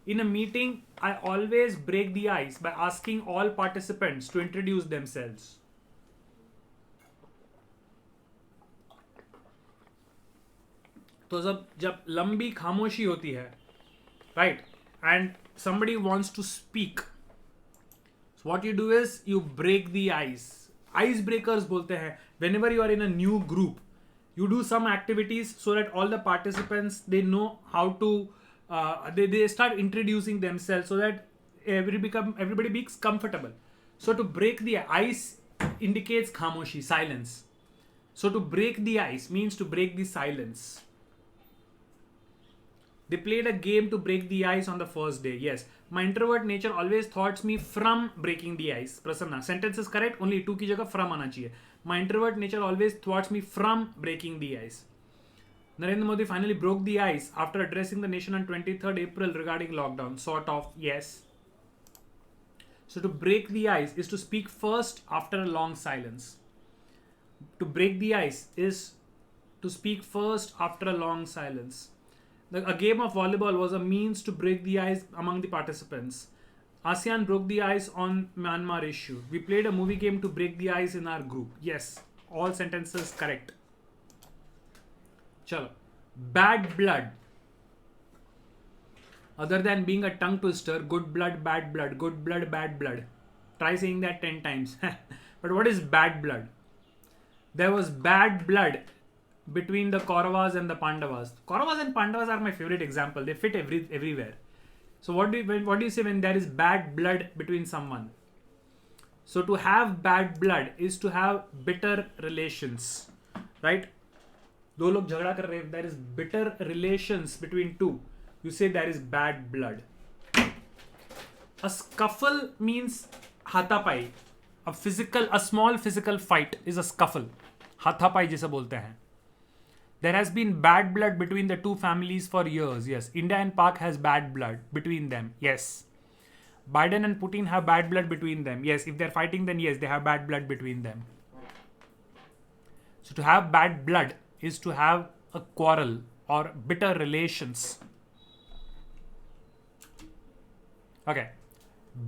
In a meeting, I always break the ice by asking all participants to introduce themselves. तो जब लंबी खामोशी होती है, right, and somebody wants to speak, so what you do is you break the ice. Icebreakers बोलते हैं. Whenever you are in a new group, you do some activities so that all the participants, they know how to they start introducing themselves so that everybody becomes comfortable. So to break the ice indicates khamoshi, silence. So to break the ice means to break the silence. They played a game to break the ice on the first day. Yes. My introvert nature always thwarts me from breaking the ice. Prasanna. Sentence is correct. Only to की जगह from आना चाहिए. My introvert nature always thwarts me from breaking the ice. Narendra Modi finally broke the ice after addressing the nation on 23rd April regarding lockdown. Sort of. Yes. So to break the ice is to speak first after a long silence. To break the ice is to speak first after a long silence. A game of volleyball was a means to break the ice among the participants. ASEAN broke the ice on Myanmar issue. We played a movie game to break the ice in our group. Yes, all sentences correct. Chalo. Bad blood. Other than being a tongue twister, good blood, bad blood, good blood, bad blood. Try saying that 10 times. But what is bad blood? There was bad blood between the Kauravas and the Pandavas. Kauravas and Pandavas are my favorite example. They fit everywhere. So what do you say when there is bad blood between someone? So to have bad blood is to have bitter relations, right? दो लोग झगड़ा कर रहे हैं, there is bitter relations between two, you say there is bad blood. A scuffle means हाथापाई. A small physical fight is a scuffle. हाथापाई जिसे बोलते हैं. There has been bad blood between the two families for years. Yes, India and Pak has bad blood between them. Yes. Biden and Putin have bad blood between them. Yes, if they're fighting, then yes, they have bad blood between them. So to have bad blood is to have a quarrel or bitter relations. Okay.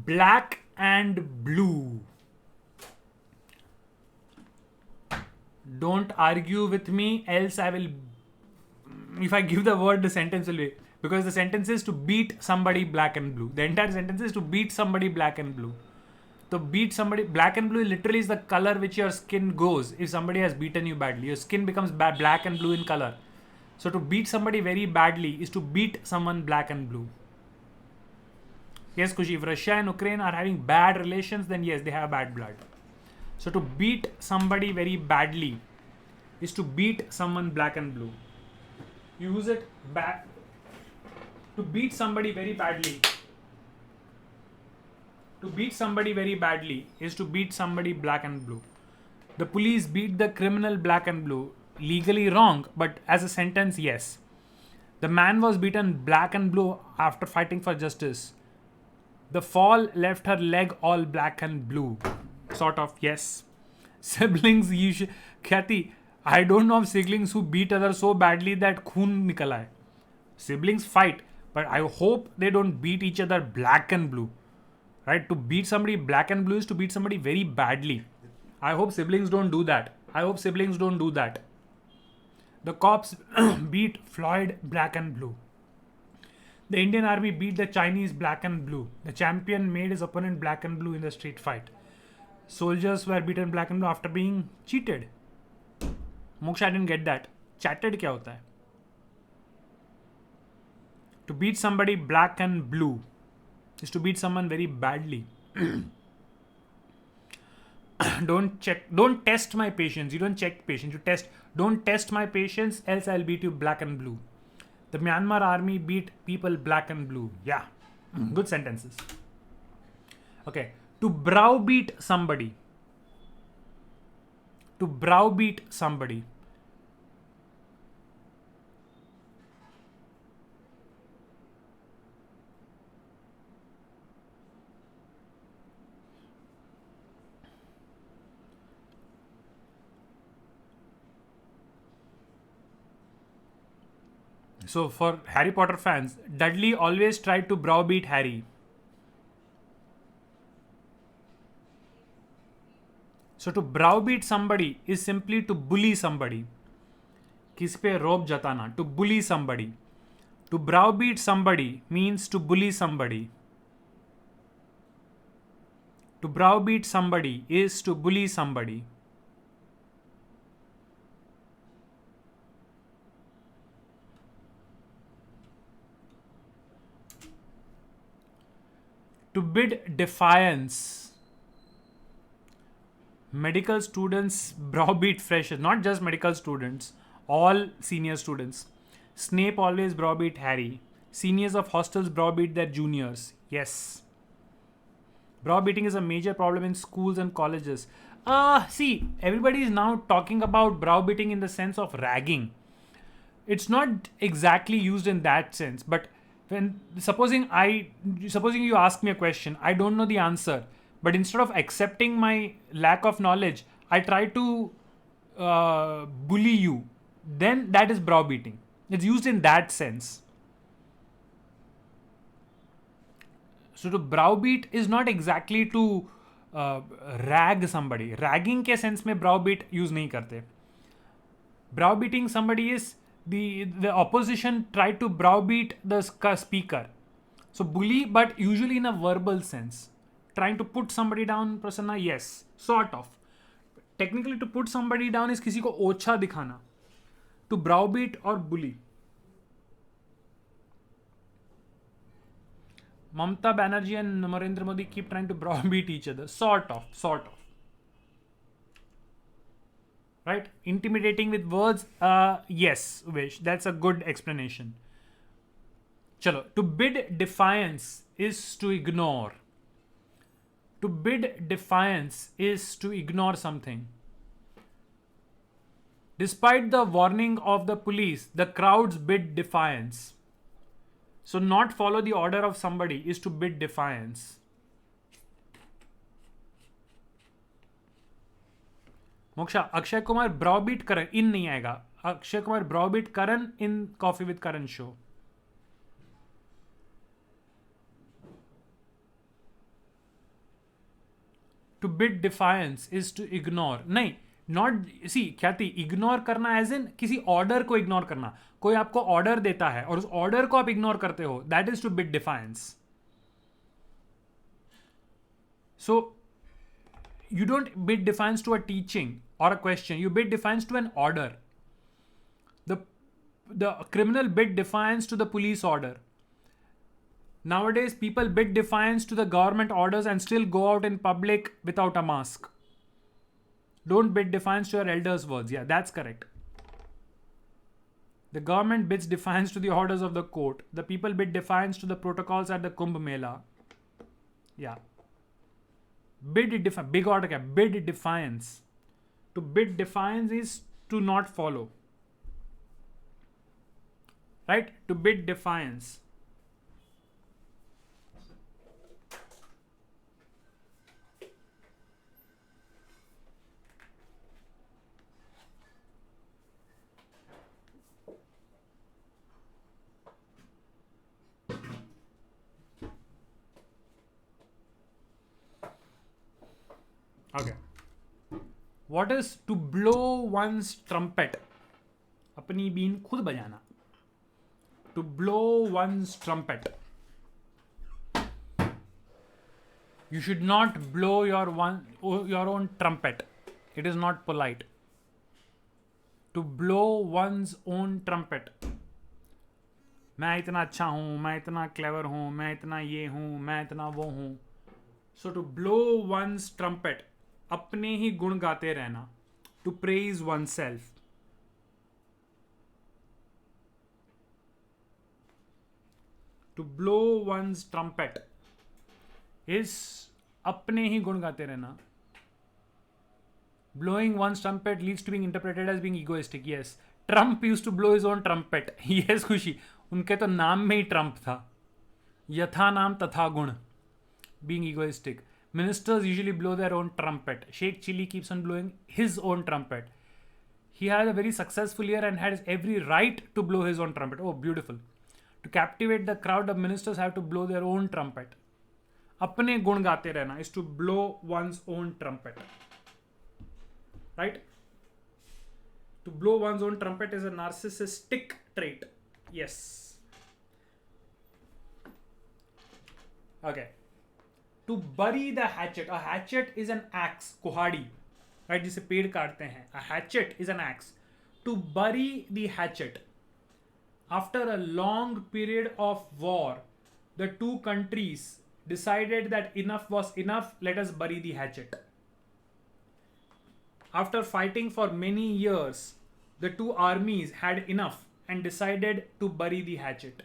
Black and blue. Don't argue with me, else I will. If I give the word, the sentence will be. Because the sentence is to beat somebody black and blue. The entire sentence is to beat somebody black and blue. To beat somebody, black and blue literally is the color which your skin goes if somebody has beaten you badly. Your skin becomes black and blue in color. So to beat somebody very badly is to beat someone black and blue. Yes, Kushi, if Russia and Ukraine are having bad relations, then yes, they have bad blood. So to beat somebody very badly is to beat someone black and blue. Use it back. To beat somebody very badly. To beat somebody very badly is to beat somebody black and blue. The police beat the criminal black and blue. Legally wrong, but as a sentence, yes. The man was beaten black and blue after fighting for justice. The fall left her leg all black and blue. Sort of, yes. Siblings, Khyati, I don't know of siblings who beat others so badly that khoon nikal aaye. Siblings fight, but I hope they don't beat each other black and blue. Right? To beat somebody black and blue is to beat somebody very badly. I hope siblings don't do that. I hope siblings don't do that. The cops beat Floyd black and blue. The Indian army beat the Chinese black and blue. The champion made his opponent black and blue in the street fight. Soldiers were beaten black and blue after being cheated. Moksha, I didn't get that. Chatted kya hota hai? To beat somebody black and blue is to beat someone very badly. Don't test my patience. You don't check patience. You test. Don't test my patience, else I'll beat you black and blue. The Myanmar army beat people black and blue. Yeah. Good sentences. Okay. To browbeat somebody. To browbeat somebody. So for Harry Potter fans, Dudley always tried to browbeat Harry. So to browbeat somebody is simply to bully somebody. किसी पे रोब जताना. To bully somebody. To browbeat somebody means to bully somebody. To browbeat somebody is to bully somebody. To bid defiance. Medical students browbeat freshers, not just medical students, all senior students. Snape always browbeat Harry. Seniors of hostels browbeat their juniors. Yes. Browbeating is a major problem in schools and colleges. See, everybody is now talking about browbeating in the sense of ragging. It's not exactly used in that sense, but when supposing you ask me a question, I don't know the answer, but instead of accepting my lack of knowledge, I try to bully you, then that is browbeating. It's used in that sense. So to browbeat is not exactly to rag somebody. Ragging के sense में browbeat use नहीं करते. Browbeating somebody is the opposition tried to browbeat the speaker. So bully, but usually in a verbal sense. Trying to put somebody down, Prasanna, yes, sort of. Technically to put somebody down is किसी को ओछा दिखाना. To browbeat or bully. Mamata Banerjee and Narendra Modi keep trying to browbeat each other. Sort of. Right? Intimidating with words, yes, Vish. That's a good explanation. Chalo. To bid defiance is to ignore. To bid defiance is to ignore something. Despite the warning of the police, the crowds bid defiance. So not follow the order of somebody is to bid defiance. Moksha, Akshay Kumar browbeat Karan in नहीं आएगा. Akshay Kumar browbeat Karan in Koffee with Karan show. To bid defiance is to ignore. नहीं, not C ख्याति, ignore करना as in किसी order को ignore करना. कोई आपको ऑर्डर देता है और उस ऑर्डर को आप इग्नोर करते हो, that is to bid defiance. So you don't bid defiance to a teaching or a question. You bid defiance to an order. The criminal bid defiance to the police order. Nowadays, people bid defiance to the government orders and still go out in public without a mask. Don't bid defiance to your elders' words. Yeah, that's correct. The government bids defiance to the orders of the court. The people bid defiance to the protocols at the Kumbh Mela. Yeah. Bid defiance. Big order क्या? Bid defiance. To bid defiance is to not follow. Right? To bid defiance. Okay. What is to blow one's trumpet? अपनी been खुद बजाना. To blow one's trumpet. You should not blow your own trumpet. It is not polite. To blow one's own trumpet. मैं इतना अच्छा हूं, मैं इतना clever हूं, मैं इतना ये हूं, मैं इतना वो हूं. So to blow one's trumpet. अपने ही गुण गाते रहना. To praise oneself. To blow one's trumpet is अपने ही गुण गाते रहना. Blowing one's trumpet leads to being interpreted as being egoistic. Yes. Trump used to blow his own trumpet. Yes, खुशी. उनके तो नाम में ही ट्रम्प था. यथा नाम तथा गुण. Being egoistic. Ministers usually blow their own trumpet. Sheikh Chilli keeps on blowing his own trumpet. He had a very successful year and had every right to blow his own trumpet. Oh, beautiful. To captivate the crowd, the ministers have to blow their own trumpet. अपने गुण गाते रहना is to blow one's own trumpet. Right? To blow one's own trumpet is a narcissistic trait. Yes. Okay. To bury the hatchet. A hatchet is an axe, कुहाड़ी, right? जिसे पेड़ काटते हैं. A hatchet is an axe. To bury the hatchet. After a long period of war, the two countries decided that enough was enough. Let us bury the hatchet. After fighting for many years, the two armies had enough and decided to bury the hatchet.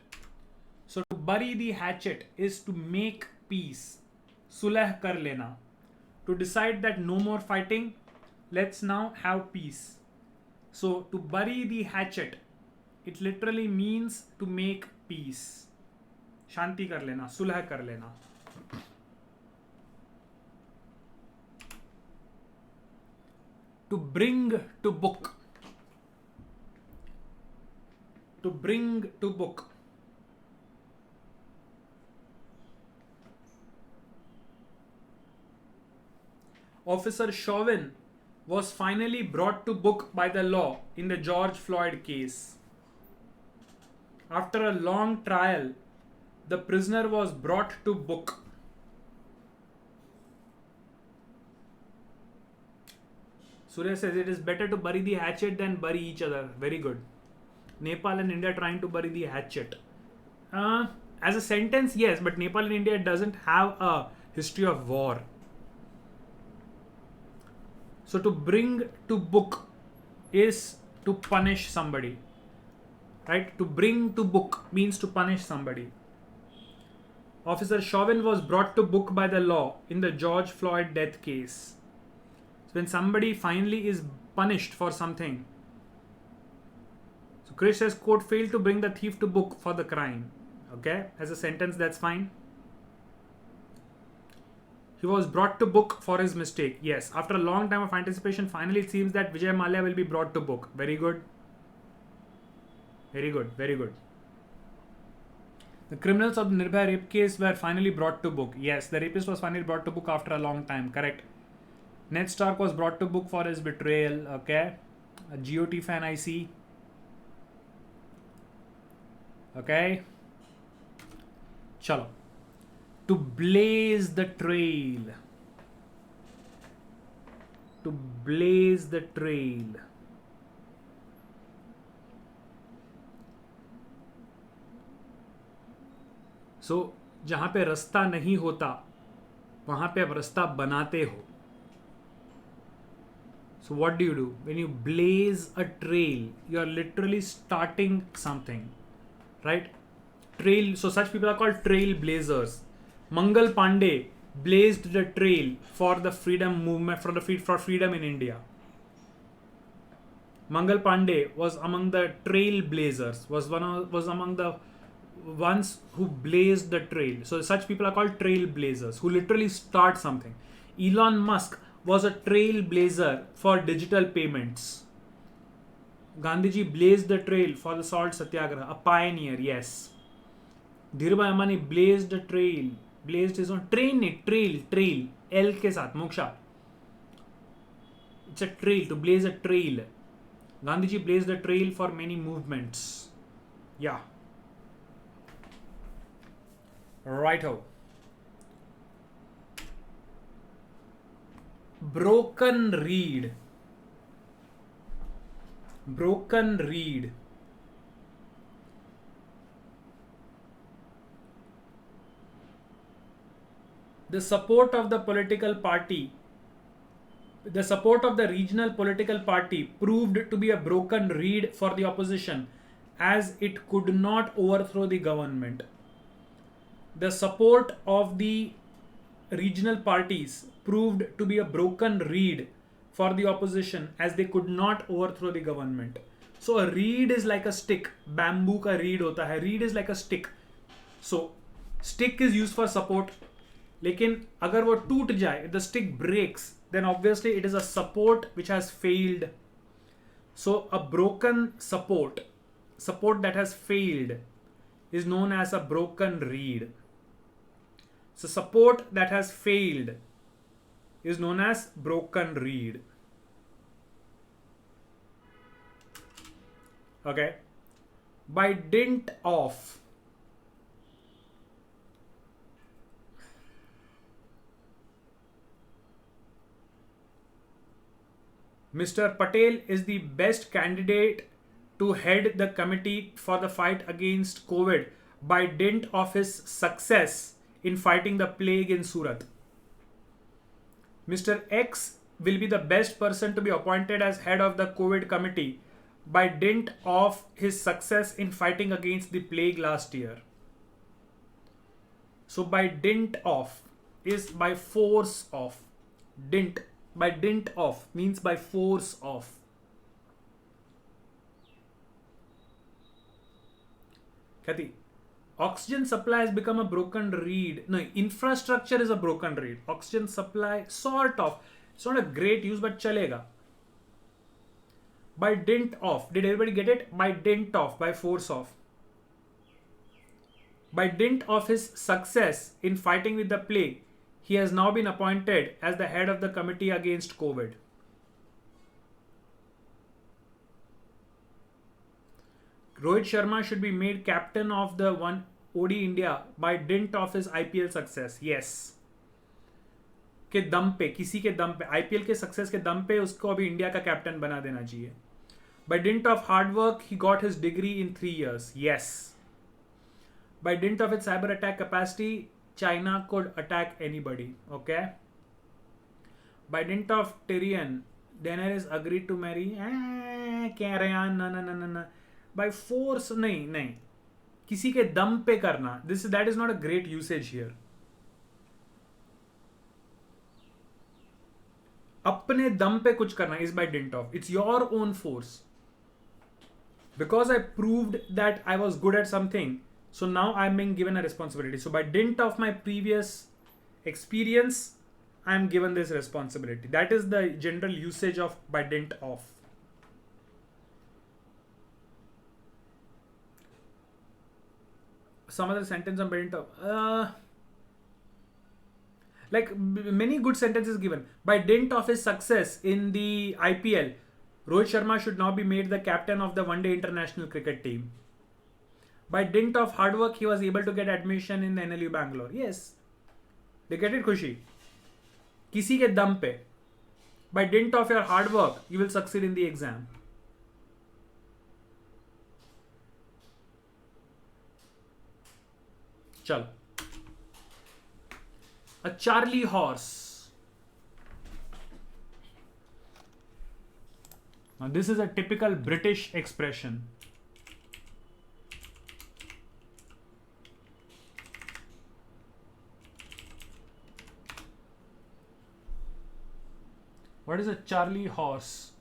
So to bury the hatchet is to make peace. सुलह कर लेना. To decide that no more fighting, let's now have peace. So to bury the hatchet, it literally means to make peace. शांति कर लेना, सुलह कर लेना. To bring to book. To bring to book. Officer Chauvin was finally brought to book by the law in the George Floyd case. After a long trial, the prisoner was brought to book. Surya says it is better to bury the hatchet than bury each other. Very good. Nepal and India trying to bury the hatchet. As a sentence, yes, but Nepal and India doesn't have a history of war. So to bring to book is to punish somebody. Right? To bring to book means to punish somebody. Officer Chauvin was brought to book by the law in the George Floyd death case. So when somebody finally is punished for something. So Chris says, court failed to bring the thief to book for the crime. Okay, as a sentence, that's fine. He was brought to book for his mistake. Yes, after a long time of anticipation, finally it seems that Vijay Mallya will be brought to book. Very good. Very good. Very good. The criminals of the Nirbhaya rape case were finally brought to book. Yes, the rapist was finally brought to book after a long time. Correct. Ned Stark was brought to book for his betrayal. Okay. A GOT fan I see. Okay. Chalo. To blaze the trail. To blaze the trail. सो जहाँ पे रास्ता नहीं होता वहाँ पे आप रास्ता बनाते हो. So what do? When you blaze a trail, you are literally starting something, right? Trail. So such people are called trailblazers. Mangal Pandey blazed the trail for the freedom movement, for freedom in India. Mangal Pandey was among the trailblazers. Was among the ones who blazed the trail. So such people are called trailblazers, who literally start something. Elon Musk was a trailblazer for digital payments. Gandhiji blazed the trail for the salt satyagraha, a pioneer, yes. Dhirubhai Ambani blazed the trail, blazed his own trail, L ke saath, moksha. It's a trail, to blaze a trail. Gandhiji blazed the trail for many movements. Yeah. Righto. Broken reed. Broken reed. The support of the political party, the support of the regional political party proved to be a broken reed for the opposition, as it could not overthrow the government. The support of the regional parties proved to be a broken reed for the opposition, as they could not overthrow the government. So a reed is like a stick. Bamboo ka reed hota hai. Reed is like a stick. So stick is used for support. लेकिन अगर वो टूट जाए, if the stick breaks, then obviously it is a support which has failed. So a broken support that has failed, is known as a broken reed. So support that has failed is known as broken reed. Okay. By dint of Mr. Patel is the best candidate to head the committee for the fight against COVID by dint of his success in fighting the plague in Surat. Mr. X will be the best person to be appointed as head of the COVID committee by dint of his success in fighting against the plague last year. So by dint of is by force of. Dint. By dint of means by force of. Kathy, oxygen supply has become a broken reed. No, infrastructure is a broken reed. Oxygen supply, sort of. It's not a great use, but chalega. By dint of. Did everybody get it? By dint of, by force of. By dint of his success in fighting with the plague, he has now been appointed as the head of the committee against COVID. Rohit Sharma should be made captain of the one OD India by dint of his IPL success. Yes. के दम पे, किसी के दम पे, IPL के success के दम पे उसको अभी इंडिया का कैप्टन बना देना चाहिए. By dint of hard work, he got his degree in 3 years. Yes. By dint of its cyber attack capacity, China could attack anybody. Okay. By dint of Tyrion, Daenerys agreed to marry Carrion. No. By force, नहीं. किसी के दम पे करना, that is not a great usage here. अपने दम पे कुछ करना is by dint of. It's your own force. Because I proved that I was good at something, so now I'm being given a responsibility. So by dint of my previous experience, I'm given this responsibility. That is the general usage of by dint of. Some other sentence on by dint of. Like many good sentences given. By dint of his success in the IPL, Rohit Sharma should now be made the captain of the one-day international cricket team. By dint of hard work, he was able to get admission in the NLU Bangalore. Yes. They get it, Khushi? Kisi ke dam pe. By dint of your hard work, you will succeed in the exam. Chal. A Charlie horse. Now this is a typical British expression. What is a Charlie horse?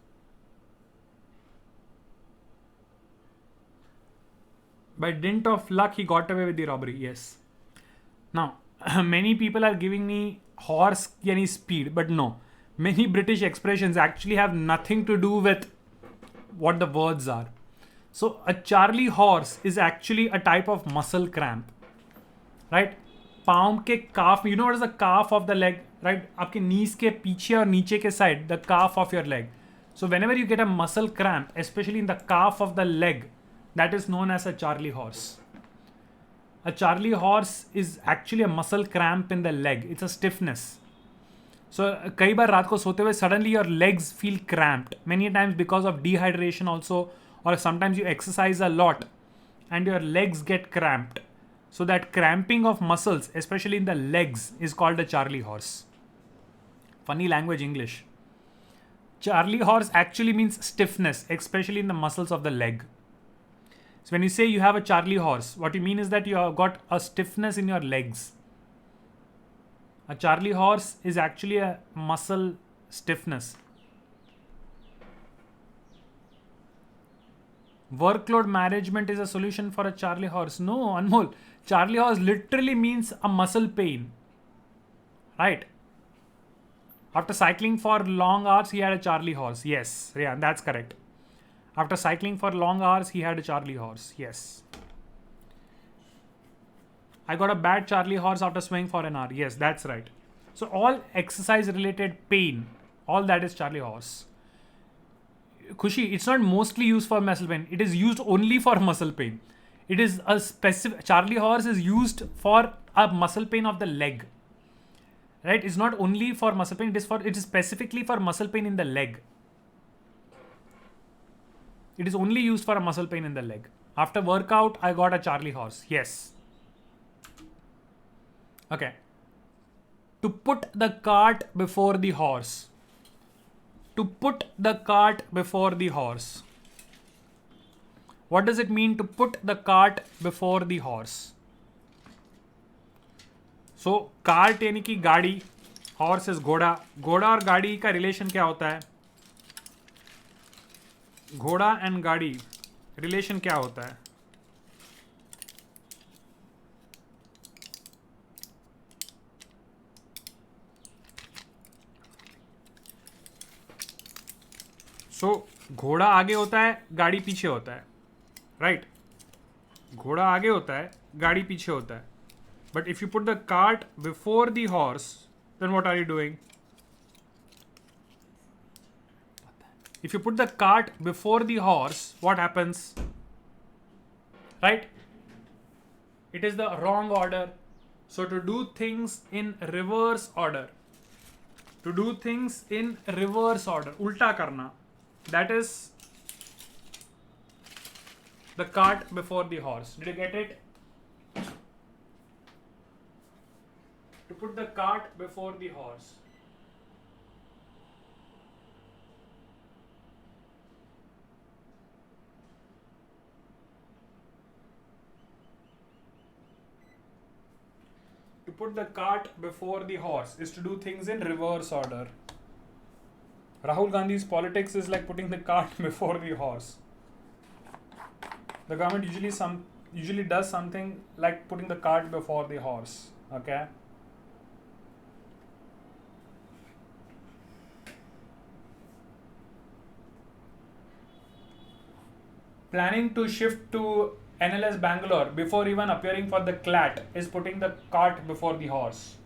By dint of luck, he got away with the robbery. Yes. Now, many people are giving me horse yani speed, but no. Many British expressions actually have nothing to do with what the words are. So a Charlie horse is actually a type of muscle cramp, right? Palm ke calf, you know what is the calf of the leg, right? आपके knees के पीछे और नीचे के side, the calf of your leg. So whenever you get a muscle cramp, especially in the calf of the leg, that is known as a Charlie horse. A Charlie horse is actually a muscle cramp in the leg. It's a stiffness. So कई बार रात को सोते हुए suddenly your legs feel cramped. Many times because of dehydration also, or sometimes you exercise a lot and your legs get cramped. So that cramping of muscles, especially in the legs, is called a Charlie horse. Funny language English. Charlie horse actually means stiffness, especially in the muscles of the leg. So when you say you have a Charlie horse, what you mean is that you have got a stiffness in your legs. A Charlie horse is actually a muscle stiffness. Workload management is a solution for a Charlie horse. No, Anmol. Charlie horse literally means a muscle pain. Right? After cycling for long hours, he had a Charlie horse. Yes, yeah, that's correct. After cycling for long hours, he had a Charlie horse. Yes. I got a bad Charlie horse after swimming for an hour. Yes, that's right. So all exercise related pain, all that is Charlie horse. Khushi, it's not mostly used for muscle pain. It is used only for muscle pain. It is a specific, Charlie horse is used for a muscle pain of the leg. Right? It's not only for muscle pain. It is specifically for muscle pain in the leg. It is only used for a muscle pain in the leg. After workout, I got a Charlie horse. Yes. Okay. To put the cart before the horse. To put the cart before the horse. What does it mean to put the cart before the horse? So, cart यानी कि गाड़ी, horse is घोड़ा. घोड़ा और गाड़ी का relation क्या होता है? घोड़ा एंड गाड़ी रिलेशन क्या होता है? सो घोड़ा आगे होता है, गाड़ी पीछे होता है, राइट? घोड़ा आगे होता है, गाड़ी पीछे होता है. But if you put the cart before the horse, then what are you doing? If you put the cart before the horse, what happens? Right? It is the wrong order. So to do things in reverse order. To do things in reverse order. Ulta karna. That is the cart before the horse. Did you get it? To put the cart before the horse. To put the cart before the horse is to do things in reverse order. Rahul Gandhi's politics is like putting the cart before the horse. The government usually does something like putting the cart before the horse. Okay. Planning to shift to NLS Bangalore before even appearing for the CLAT is putting the cart before the horse.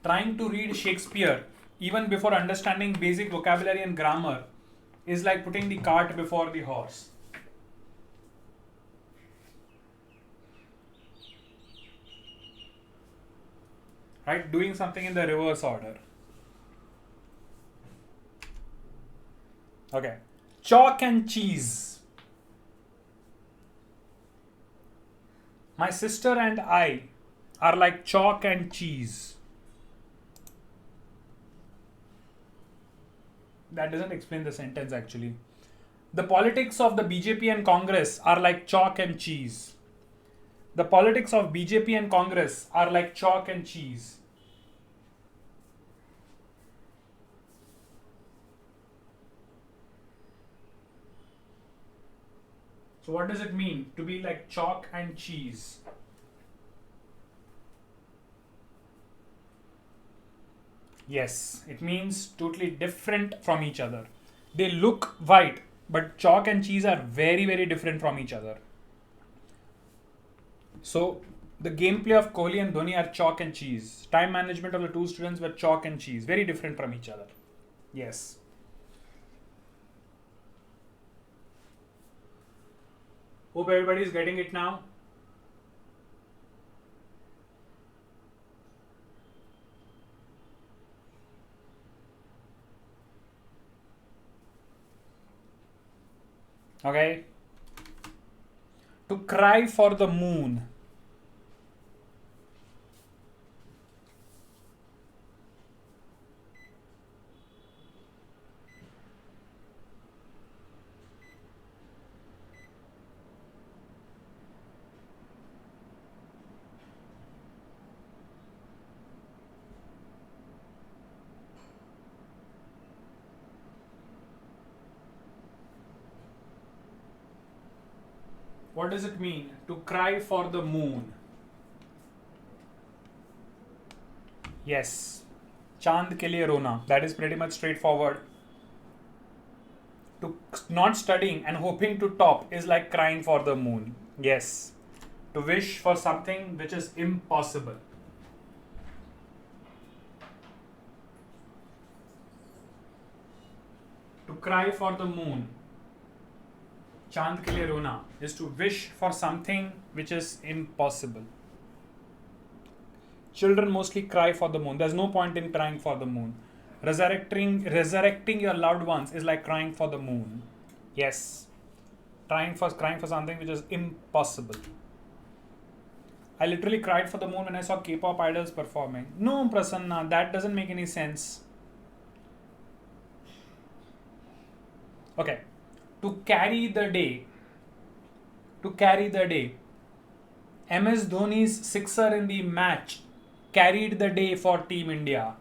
Trying to read Shakespeare even before understanding basic vocabulary and grammar is like putting the cart before the horse. Right? Doing something in the reverse order. Okay. Chalk and cheese. My sister and I are like chalk and cheese. That doesn't explain the sentence actually. The politics of the BJP and Congress are like chalk and cheese. The politics of BJP and Congress are like chalk and cheese. So what does it mean to be like chalk and cheese? Yes, it means totally different from each other. They look white, but chalk and cheese are very, very different from each other. So the gameplay of Kohli and Dhoni are chalk and cheese. Time management of the two students were chalk and cheese, very different from each other. Yes. Hope everybody is getting it now. Okay. To cry for the moon. What does it mean to cry for the moon? Yes, Chand ke liye rona. That is pretty much straightforward. To not studying and hoping to top is like crying for the moon. Yes, to wish for something which is impossible. To cry for the moon, Chand ke liye rona, is to wish for something which is impossible. Children mostly cry for the moon. There's no point in crying for the moon. Resurrecting your loved ones is like crying for the moon. Yes. Crying for something which is impossible. I literally cried for the moon when I saw K-pop idols performing. No, Prasanna, that doesn't make any sense. Okay. To carry the day. MS Dhoni's sixer in the match carried the day for Team India.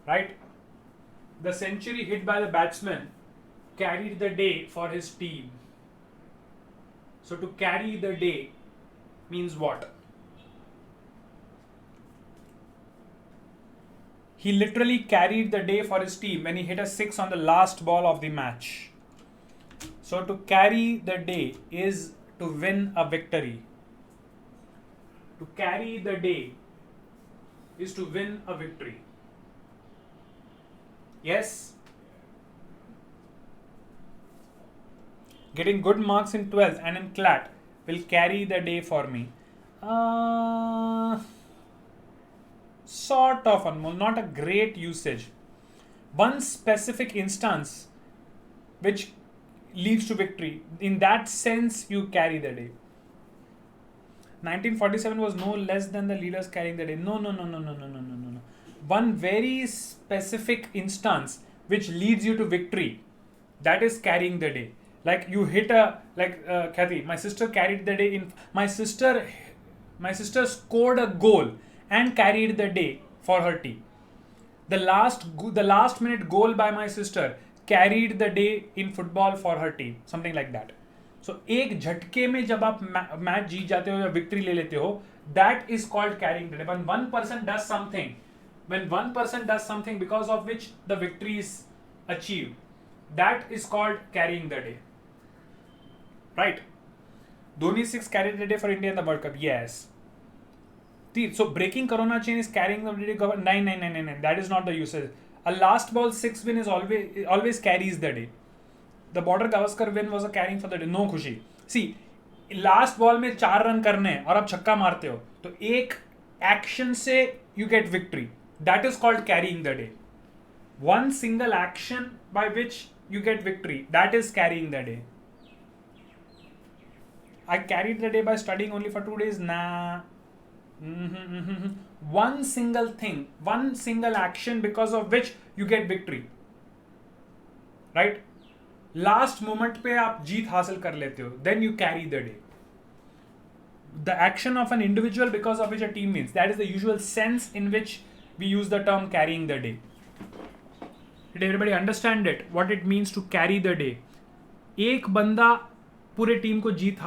Right? The century hit by the batsman carried the day for his team. So to carry the day means what? He literally carried the day for his team when he hit a six on the last ball of the match. So to carry the day is to win a victory. To carry the day is to win a victory. Yes? Getting good marks in 12th and in CLAT will carry the day for me. Sort of, Anmol, not a great usage. One specific instance which leads to victory. In that sense, you carry the day. 1947 was no less than the leaders carrying the day. No. One very specific instance which leads you to victory. That is carrying the day. Like you hit a Kathy. My sister carried the day in. My sister scored a goal and carried the day for her team. The last minute goal by my sister carried the day in football for her team. Something like that. So एक झटके में जब आप match जीत जाते हो या victory ले लेते हो, that is called carrying the day. When one person does something because of which the victory is achieved, that is called carrying the day. Right? Dhoni 6 carried the day for India in the World Cup. Yes. So breaking Corona chain is carrying the day. Nine. That is not the usage. A last ball 6 win is always carries the day. The Border Gavaskar win was a carrying for the day. No खुशी. See, last ball में 4 run करने हैं और आप छक्का मारते हो तो एक एक्शन से you get victory. That is called carrying the day. One single action by which you get victory, that is carrying the day. I carried the day by studying only for 2 days. Nah. One single thing, one single action because of which you get victory. Right? Last moment पे आप जीत हासिल कर लेते हो. Then you carry the day. The action of an individual because of which a team wins. That is the usual sense in which we use the term carrying the day. Did everybody understand it? What it means to carry the day? एक बंदा पूरे team को जीत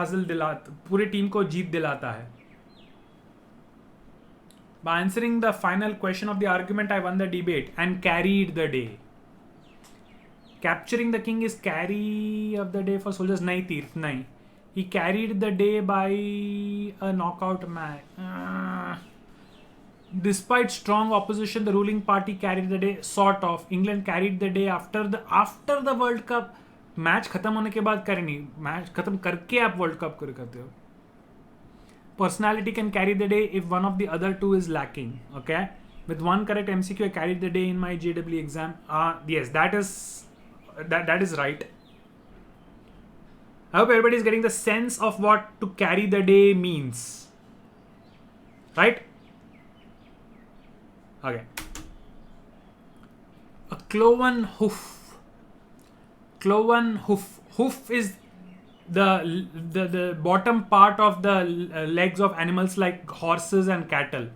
दिलाता है. By answering the final question of the argument, I won the debate and carried the day. Capturing the king is carry of the day for soldiers. Nahi Tirth, nahi. He carried the day by a knockout match. Despite strong opposition, the ruling party carried the day, sort of. England carried the day after the World Cup. Match खत्म होने के बाद करें नहीं, match खत्म करके आप world cup करते हो. Personality can carry the day if one of the other two is lacking. Okay, with one correct MCQ, I carried the day in my JW exam. Yes, that is right. I hope everybody is getting the sense of what to carry the day means. Right? Okay. A cloven hoof. Cloven hoof. Hoof is the bottom part of the legs of animals like horses and cattle.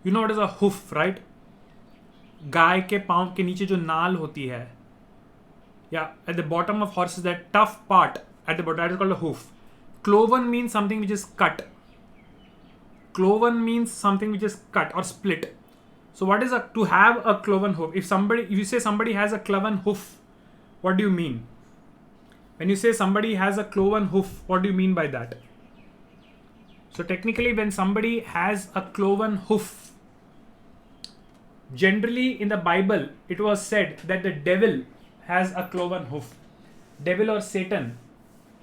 You know what is a hoof, right? गाय के पाँव के नीचे जो नाल होती है. Yeah, at the bottom of horses, that tough part at the bottom, that is called a hoof. Cloven means something which is cut. Cloven means something which is cut or split. So what is to have a cloven hoof? If you say somebody has a cloven hoof, what do you mean? When you say somebody has a cloven hoof, what do you mean by that? So technically, when somebody has a cloven hoof, generally in the Bible, it was said that the devil has a cloven hoof. Devil or Satan,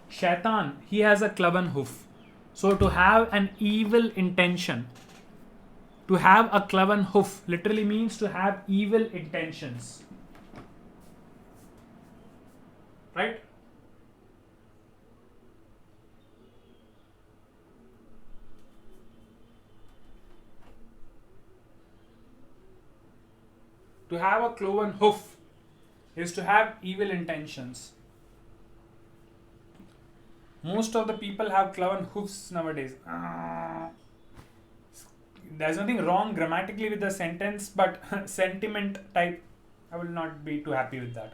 Shaitan, he has a cloven hoof. So to have an evil intention, to have a cloven hoof literally means to have evil intentions. Right? To have a cloven hoof is to have evil intentions. Most of the people have cloven hoofs nowadays. There's nothing wrong grammatically with the sentence, but sentiment type, I will not be too happy with that.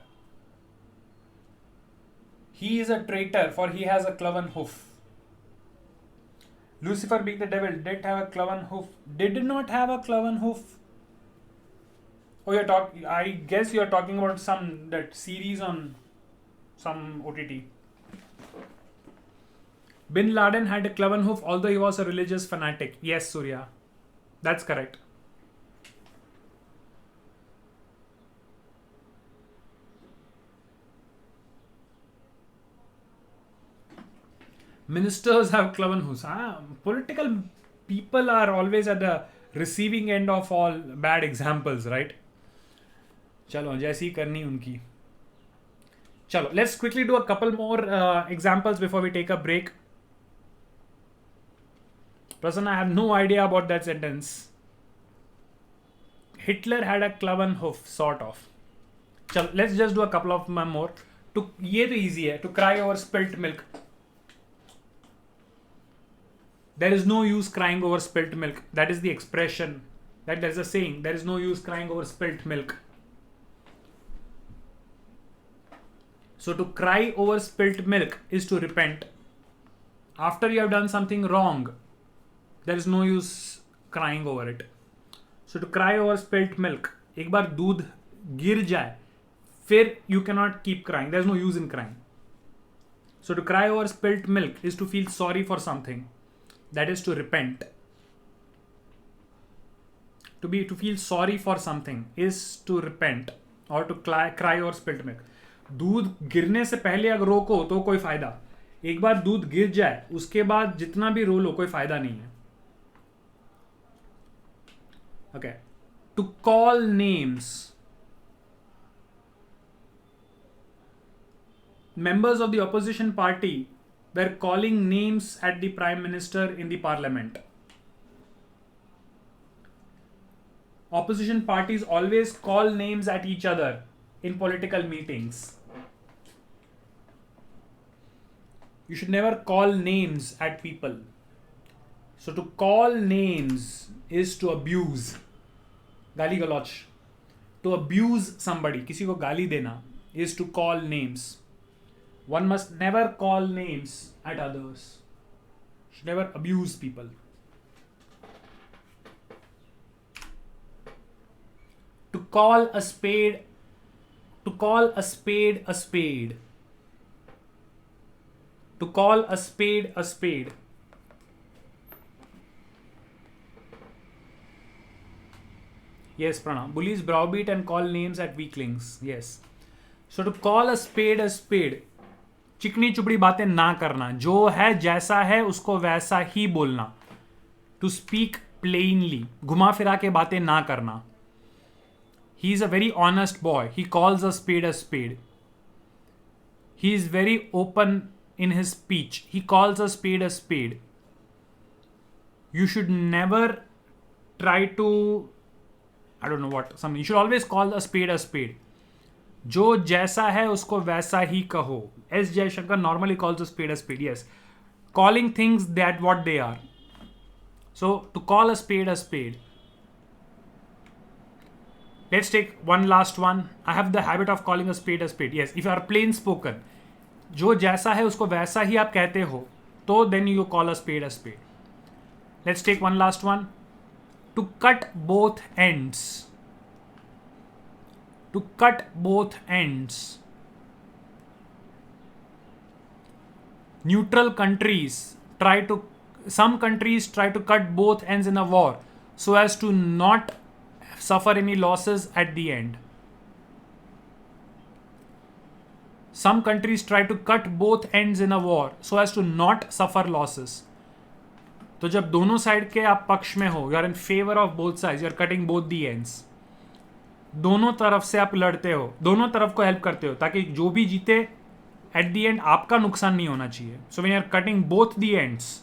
He is a traitor, for he has a cloven hoof. Lucifer, being the devil, did have a cloven hoof. Did not have a cloven hoof. Oh, I guess you are talking about that series on some OTT. Bin Laden had a cloven hoof, although he was a religious fanatic. Yes, Surya. That's correct. Ministers have cloven hoofs. Political people are always at the receiving end of all bad examples, right? चलो जैसी करनी उनकी. चलो, let's quickly do a couple more examples before we take a break. Prasanna, I have no idea about that sentence. Hitler had a cloven hoof, sort of. Chalo, let's just do a couple of more. ये तो easy है. To cry over spilt milk. There is no use crying over spilt milk. That is the expression. That there's a saying. There is no use crying over spilt milk. So to cry over spilt milk is to repent. After you have done something wrong, there is no use crying over it. So to cry over spilt milk, एक बार दूध गिर जाए, फिर you cannot keep crying. There is no use in crying. So to cry over spilt milk is to feel sorry for something. That is to repent. To feel sorry for something is to repent or to cry over spilt milk. दूध गिरने से पहले अगर रोको तो कोई फायदा. एक बार दूध गिर जाए उसके बाद जितना भी रो लो कोई फायदा नहीं है. Okay. To call names. Members of the opposition party were calling names at the Prime Minister in the Parliament. Opposition parties always call names at each other in political meetings. You should never call names at people. So to call names is to abuse. गाली गलौच. To abuse somebody, किसी को गाली देना, is to call names. One must never call names at others. Should never abuse people. To call a spade a spade. To call a spade a spade. Yes, Pranav. Bullies browbeat and call names at weaklings. Yes. So to call a spade a spade. चिकनी चुपड़ी बातें ना करना. जो है जैसा है उसको वैसा ही बोलना. To speak plainly. घुमा फिरा के बातें ना करना. He is a very honest boy. He calls a spade a spade. He is very open in his speech. He calls a spade a spade. You should never try to, I don't know what, something. You should always call a spade a spade. जो जैसा है उसको वैसा ही कहो. S. Jaishankar normally calls a spade a spade. Yes. Calling things that what they are. So to call a spade a spade. Let's take one last one. I have the habit of calling a spade a spade. Yes, if you are plain spoken, जो जैसा है उसको वैसा ही आप कहते हो, तो then you call a spade a spade. Let's take one last one. To cut both ends. To cut both ends. Neutral countries some countries try to cut both ends in a war so as to not suffer any losses at the end. Some countries try to cut both ends in a war so as to not suffer losses. तो जब दोनों side के आप पक्ष में हो, you are in favor of both sides, you are cutting both the ends. दोनों तरफ से आप लड़ते हो, दोनों तरफ को हेल्प करते हो ताकि जो भी जीते at the end आपका नुकसान नहीं होना चाहिए. So when you are cutting both the ends,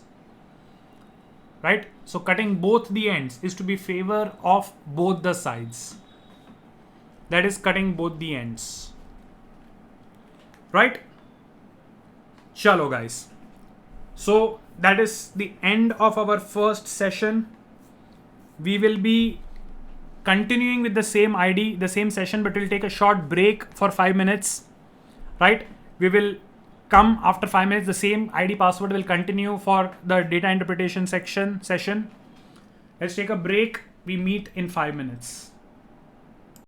right? So cutting both the ends is to be favor of both the sides. That is cutting both the ends. Right? Chalo guys. So that is the end of our first session. We will be continuing with the same ID, the same session, but we'll take a short break for 5 minutes. Right? We will come after 5 minutes. The same ID password will continue for the data interpretation session. Let's take a break. We meet in 5 minutes.